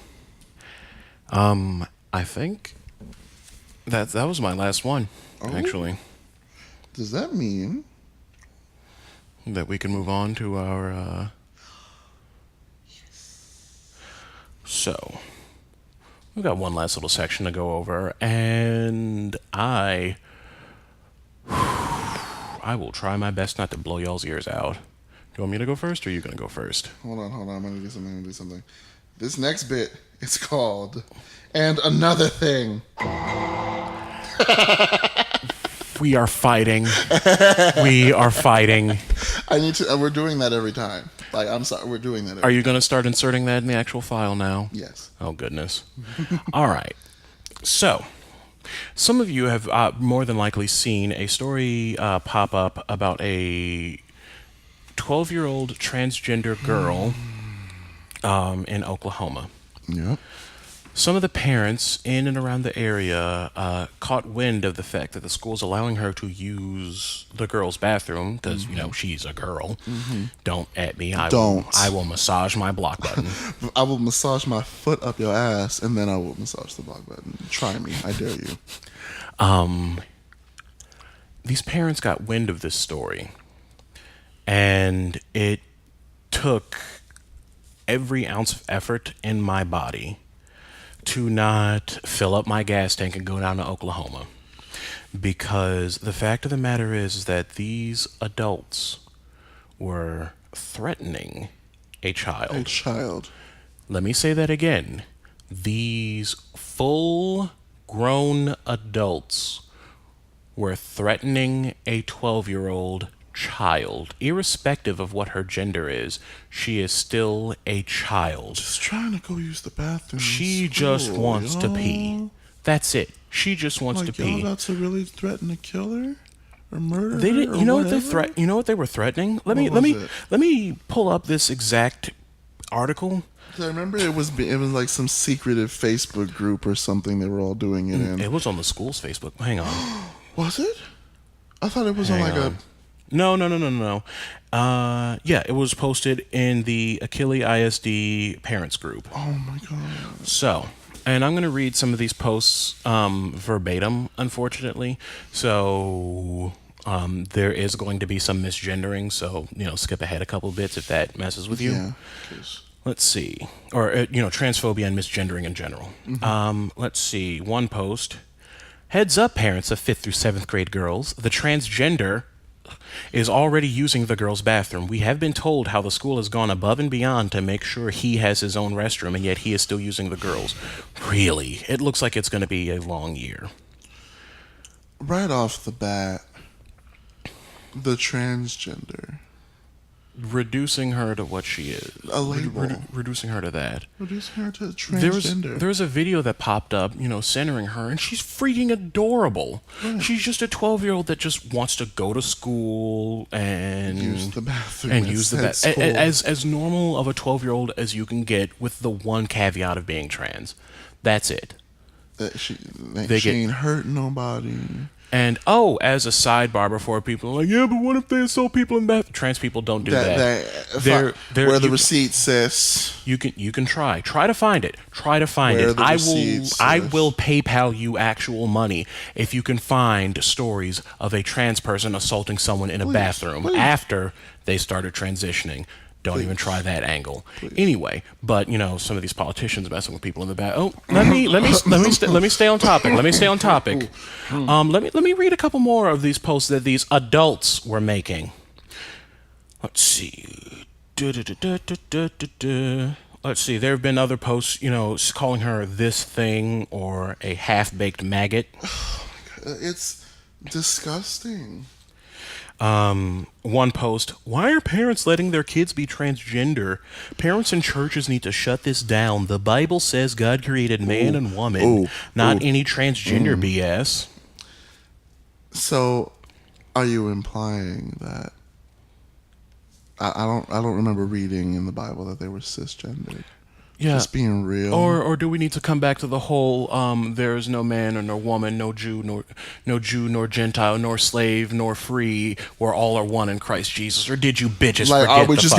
I think that was my last one. Actually, does that mean that we can move on to our? So. We've got one last little section to go over, and I will try my best not to blow y'all's ears out. Do you want me to go first, or are you going to go first? Hold on. I'm going to do something. This next bit is called "And Another Thing." We are fighting. We are fighting. We're doing that every time. Like, I'm sorry, we're doing that. Are you going to start inserting that in the actual file now? Yes. Oh, goodness. All right. So, some of you have more than likely seen a story pop up about a 12-year-old transgender girl in Oklahoma. Yep. Some of the parents in and around the area caught wind of the fact that the school's allowing her to use the girl's bathroom because, she's a girl. Don't at me. I will massage my block button. I will massage my foot up your ass, and then I will massage the block button. Try me. I dare you. These parents got wind of this story, and it took every ounce of effort in my body to not fill up my gas tank and go down to Oklahoma. Because the fact of the matter is that these adults were threatening a child. A child. Let me say that again. These full-grown adults were threatening a 12-year-old child. Irrespective of what her gender is, she is still a child. Just trying to go use the bathroom. She just wants to pee. That's it. She just wants to pee. Y'all about to really threaten to kill her or murder They her? did. You know what they You know what they were threatening? Let me pull up this exact article. I remember it was like some secretive Facebook group or something they were all doing it in. It was on the school's Facebook. Hang on. Was it? I thought it was on like a. No. Yeah, it was posted in the Achille ISD parents group. Oh my god. So, and I'm going to read some of these posts verbatim, unfortunately. So, there is going to be some misgendering. So, skip ahead a couple bits if that messes with you. Yeah. Let's see. Or, transphobia and misgendering in general. Let's see. One post. Heads up, parents of 5th through 7th grade girls. The transgender is already using the girls' bathroom. We have been told how the school has gone above and beyond to make sure he has his own restroom, and yet he is still using the girls'. Really? It looks like it's going to be a long year. Right off the bat, the transgender. Reducing her to what she is. A label. Reducing her to that. Reducing her to transgender. There was a video that popped up, centering her, and she's freaking adorable. Right. She's just a 12-year-old that just wants to go to school and use the bathroom. And use the bathroom. As normal of a 12-year-old as you can get, with the one caveat of being trans. That's it. She ain't hurt nobody. And as a sidebar before people are like, yeah, but what if they assault people in bathroom? Trans people don't do that. Where the receipt says you can try to find it. I will PayPal you actual money if you can find stories of a trans person assaulting someone in a bathroom after they started transitioning. Don't even try that angle. Please. Anyway, but some of these politicians messing with people in the back. Oh, let me stay on topic. Let me read a couple more of these posts that these adults were making. Let's see. Let's see. There have been other posts, calling her this thing or a half-baked maggot. Oh my God. It's disgusting. One post, why are parents letting their kids be transgender? Parents and churches need to shut this down. The Bible says God created man and woman, not any transgender BS. So, are you implying that I don't remember reading in the Bible that they were cisgendered? Yeah. Just being real. Or do we need to come back to the whole there is no man or no woman, no Jew nor Gentile, nor slave nor free, we're all are one in Christ Jesus? Or did you bitches like forget are we just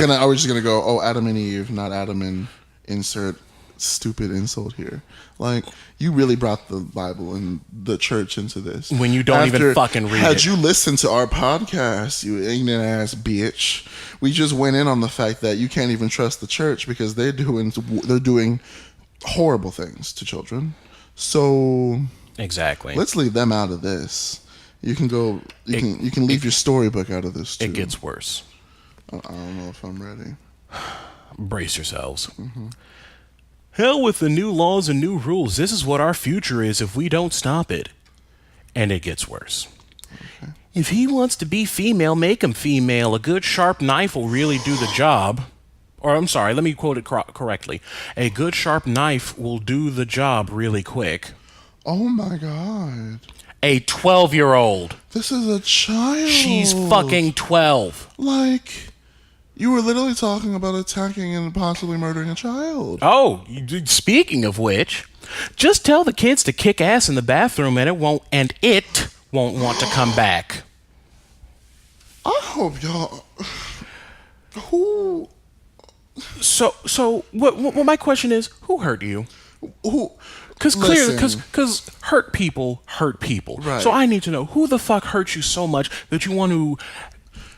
gonna go, Adam and Eve, not Adam and insert stupid insult here? Like, you really brought the Bible and the church into this when you don't even fucking read it. Had you listened to our podcast, you ignorant ass bitch, we just went in on the fact that you can't even trust the church because they're doing horrible things to children. So exactly, let's leave them out of this. You can go. You can leave your storybook out of this too. It gets worse. I don't know if I'm ready. Brace yourselves. Mm-hmm. Hell with the new laws and new rules. This is what our future is if we don't stop it. And it gets worse. If he wants to be female, make him female. A good sharp knife will really do the job. Or I'm sorry, let me quote it correctly. A good sharp knife will do the job really quick. Oh my god. A 12-year-old. This is a child. She's fucking 12. Like, you were literally talking about attacking and possibly murdering a child. Oh, speaking of which, just tell the kids to kick ass in the bathroom and it won't want to come back. I hope y'all... Who... So what my question is, who hurt you? Who... Because clearly, Listen. because hurt people hurt people. Right. So I need to know who the fuck hurt you so much that you want to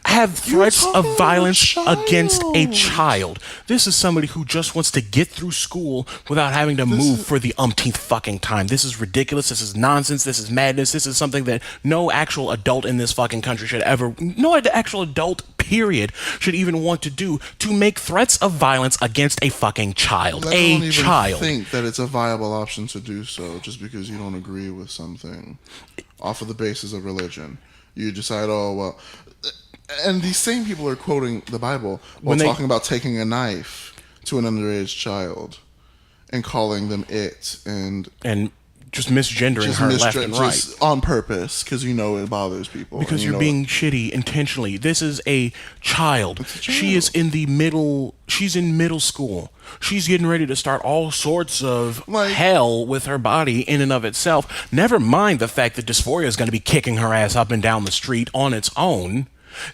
have threats talking of about violence a against a child. child. This is somebody who just wants to get through school without having to move for the umpteenth fucking time. This is ridiculous. This is nonsense. This is madness. This is something that no actual adult in this fucking country should ever, no actual adult, period, should even want to do, to make threats of violence against a fucking child. Let alone A even child. think that it's a viable option to do so just because you don't agree with something off of the basis of religion. You decide, oh, well... And these same people are quoting the Bible while talking about taking a knife to an underage child and calling them it and just misgendering her left and right. just on purpose because you know it bothers people. Because and you you're know being shitty intentionally. This is a child. She is in the middle. She's in middle school. She's getting ready to start all sorts of hell with her body in and of itself. Never mind the fact that dysphoria is going to be kicking her ass up and down the street on its own.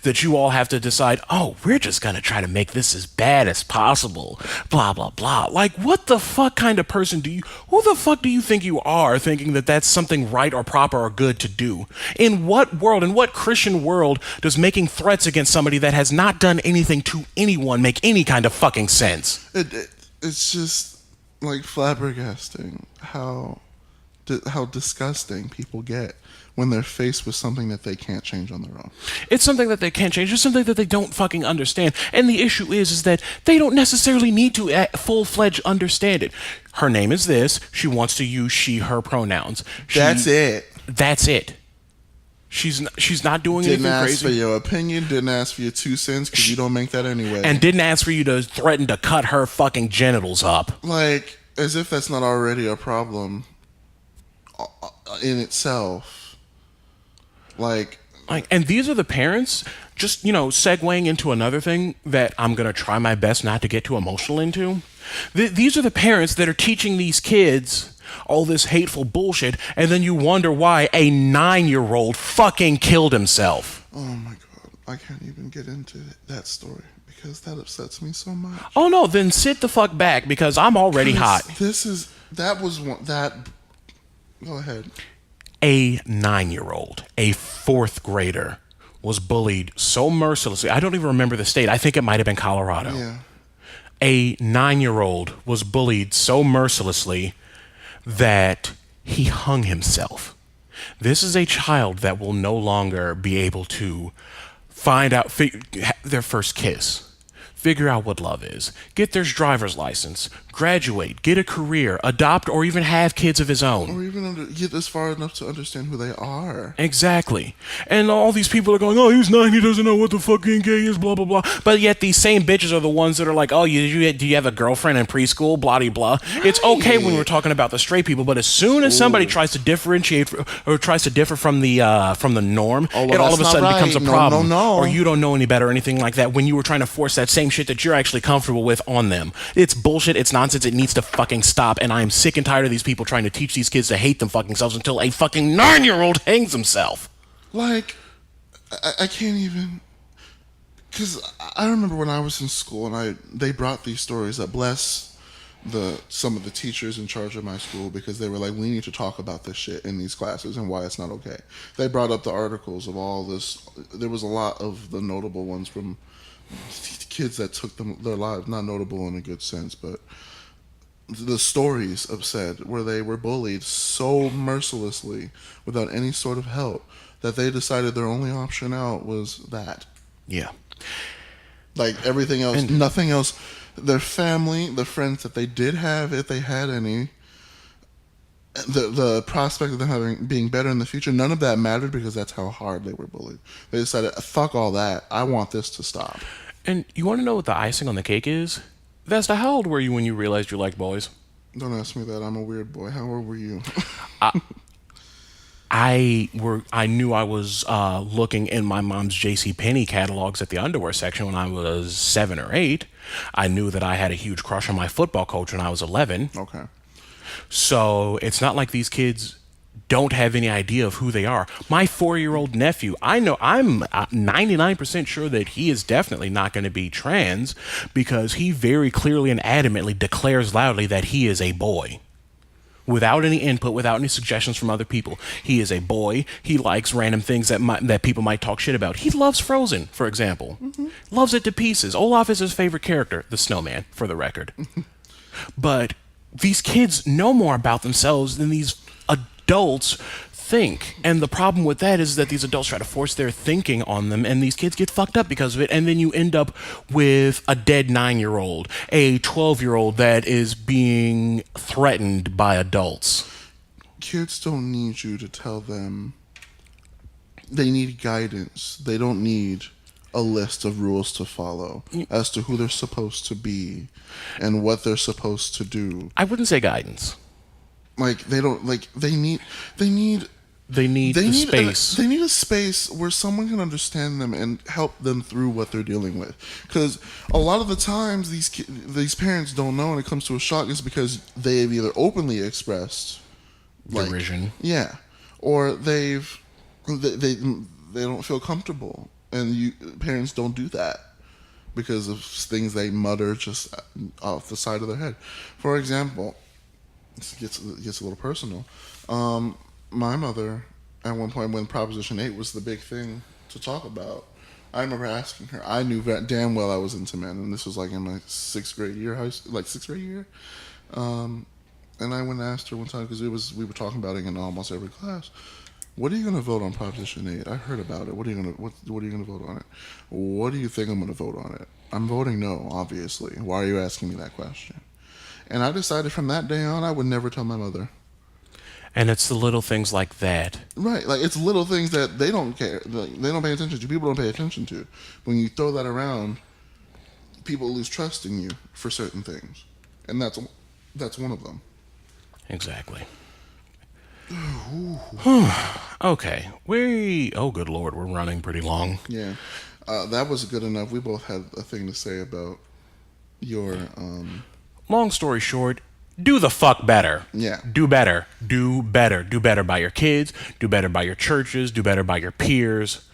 That you all have to decide, oh, we're just going to try to make this as bad as possible. Blah, blah, blah. Like, what the fuck kind of person who the fuck do you think you are thinking that that's something right or proper or good to do? In what world, in what Christian world does making threats against somebody that has not done anything to anyone make any kind of fucking sense? It's just like flabbergasting how disgusting people get when they're faced with something that they can't change on their own. It's something that they can't change. It's something that they don't fucking understand. And the issue is that they don't necessarily need to full-fledged understand it. Her name is this. She wants to use she, her pronouns. That's it. That's it. She's not doing anything crazy. Didn't ask for your opinion. Didn't ask for your 2 cents because you don't make that anyway. And didn't ask for you to threaten to cut her fucking genitals up. Like, as if that's not already a problem in itself. And these are the parents, just, segueing into another thing that I'm going to try my best not to get too emotional into. These are the parents that are teaching these kids all this hateful bullshit, and then you wonder why a 9-year-old fucking killed himself. Oh my God. I can't even get into that story because that upsets me so much. Oh no, then sit the fuck back because I'm already hot. Go ahead. A 9-year-old, a 4th grader, was bullied so mercilessly. I don't even remember the state. I think it might have been Colorado. Yeah. A 9-year-old was bullied so mercilessly that he hung himself. This is a child that will no longer be able to find out their first kiss, figure out what love is, get their driver's license, graduate, get a career, adopt, or even have kids of his own. Or even get this far enough to understand who they are. Exactly. And all these people are going, oh, he's 9, he doesn't know what the fucking gay is, blah, blah, blah. But yet these same bitches are the ones that are like, oh, do you have a girlfriend in preschool, blah, blah, blah. Right. It's okay when we're talking about the straight people, but as soon as somebody tries to differentiate or tries to differ from the norm, it all of a sudden becomes a problem. No. Or you don't know any better or anything like that when you were trying to force that same shit that you're actually comfortable with on them. It's bullshit. It's nonsense. It needs to fucking stop. And I am sick and tired of these people trying to teach these kids to hate them fucking selves until a fucking 9-year-old hangs himself. Like, I can't even... Because I remember when I was in school and they brought these stories that bless some of the teachers in charge of my school because they were like, we need to talk about this shit in these classes and why it's not okay. They brought up the articles of all this. There was a lot of the notable ones from kids that took their lives, not notable in a good sense, but the stories of said where they were bullied so mercilessly without any sort of help that they decided their only option out was that. Yeah. Like everything else, nothing else. Their family, the friends that they did have, if they had any, the prospect of them being better in the future, none of that mattered because that's how hard they were bullied. They decided, fuck all that. I want this to stop. And you want to know what the icing on the cake is? Vesta, how old were you when you realized you liked boys? Don't ask me that. I'm a weird boy. How old were you? I knew I was looking in my mom's J.C. Penney catalogs at the underwear section when I was 7 or 8. I knew that I had a huge crush on my football coach when I was 11. Okay. So it's not like these kids don't have any idea of who they are. My 4-year-old nephew, I know I'm 99% sure that he is definitely not going to be trans because he very clearly and adamantly declares loudly that he is a boy. Without any input, without any suggestions from other people. He is a boy. He likes random things that people might talk shit about. He loves Frozen, for example. Loves it to pieces. Olaf is his favorite character, the snowman, for the record. But these kids know more about themselves than these adults think. And the problem with that is that these adults try to force their thinking on them, and these kids get fucked up because of it. And then you end up with a dead 9-year-old, a 12-year-old that is being threatened by adults. Kids don't need you to tell them. They need guidance. They don't need a list of rules to follow as to who they're supposed to be and what they're supposed to do. I wouldn't say guidance. Like they don't like they need space. They need a space where someone can understand them and help them through what they're dealing with. Because a lot of the times these parents don't know, and it comes to a shock is because they've either openly expressed Derision. Yeah, or they don't feel comfortable, and parents don't do that because of things they mutter just off the side of their head. For example, this gets a little personal. My mother, at one point when Proposition 8 was the big thing to talk about, I remember asking her. I knew damn well I was into men, and this was like in my sixth grade year. And I went and asked her one time because we were talking about it in almost every class. What are you going to vote on Proposition 8? I heard about it. What are you going to vote on it? What do you think I'm going to vote on it? I'm voting no, obviously. Why are you asking me that question? And I decided from that day on I would never tell my mother. And it's the little things like that. Right. Like, it's little things that they don't care. They don't pay attention to. People don't pay attention to. When you throw that around, people lose trust in you for certain things. And that's one of them. Exactly. Okay. Oh, good Lord. We're running pretty long. Yeah. That was good enough. We both had a thing to say about your... Long story short, do the fuck better. Yeah. Do better. Do better. Do better by your kids. Do better by your churches. Do better by your peers.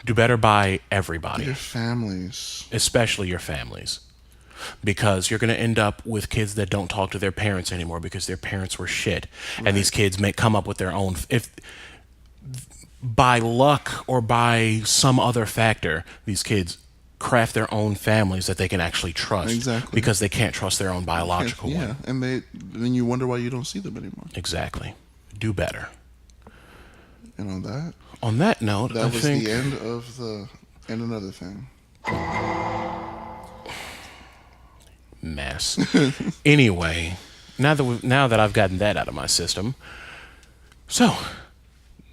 Do better by everybody. Your families. Especially your families. Because you're going to end up with kids that don't talk to their parents anymore because their parents were shit. Right. And these kids may come up with their own... If by luck or by some other factor, these kids craft their own families that they can actually trust. Exactly. Because they can't trust their own biological one. Yeah, and then you wonder why you don't see them anymore. Exactly. Do better. And on that note, that was the end of and another thing. Mess. Anyway, now that I've gotten that out of my system, so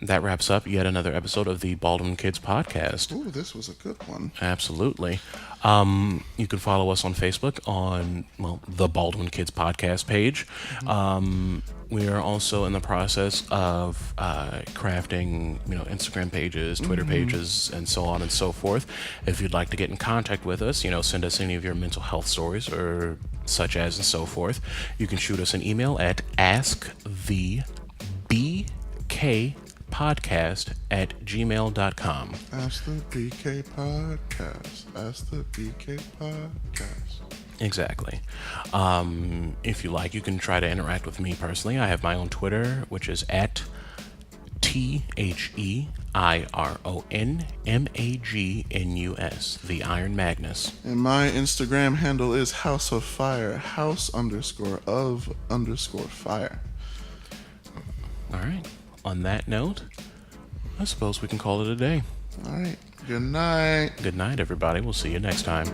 that wraps up yet another episode of the Baldwin Kids Podcast. Ooh, this was a good one. Absolutely. You can follow us on Facebook on the Baldwin Kids Podcast page. Mm-hmm. We are also in the process of crafting, Instagram pages, Twitter pages, and so on and so forth. If you'd like to get in contact with us, send us any of your mental health stories or such as and so forth. You can shoot us an email at askthebkpodcast@gmail.com. Ask the BK Podcast. Ask the BK Podcast. Exactly. If you like, you can try to interact with me personally. I have my own Twitter, which is at THEIRONMAGNUS, the Iron Magnus. And my Instagram handle is House of Fire, house_of_fire. All right. On that note, I suppose we can call it a day. All right. Good night. Good night, everybody. We'll see you next time.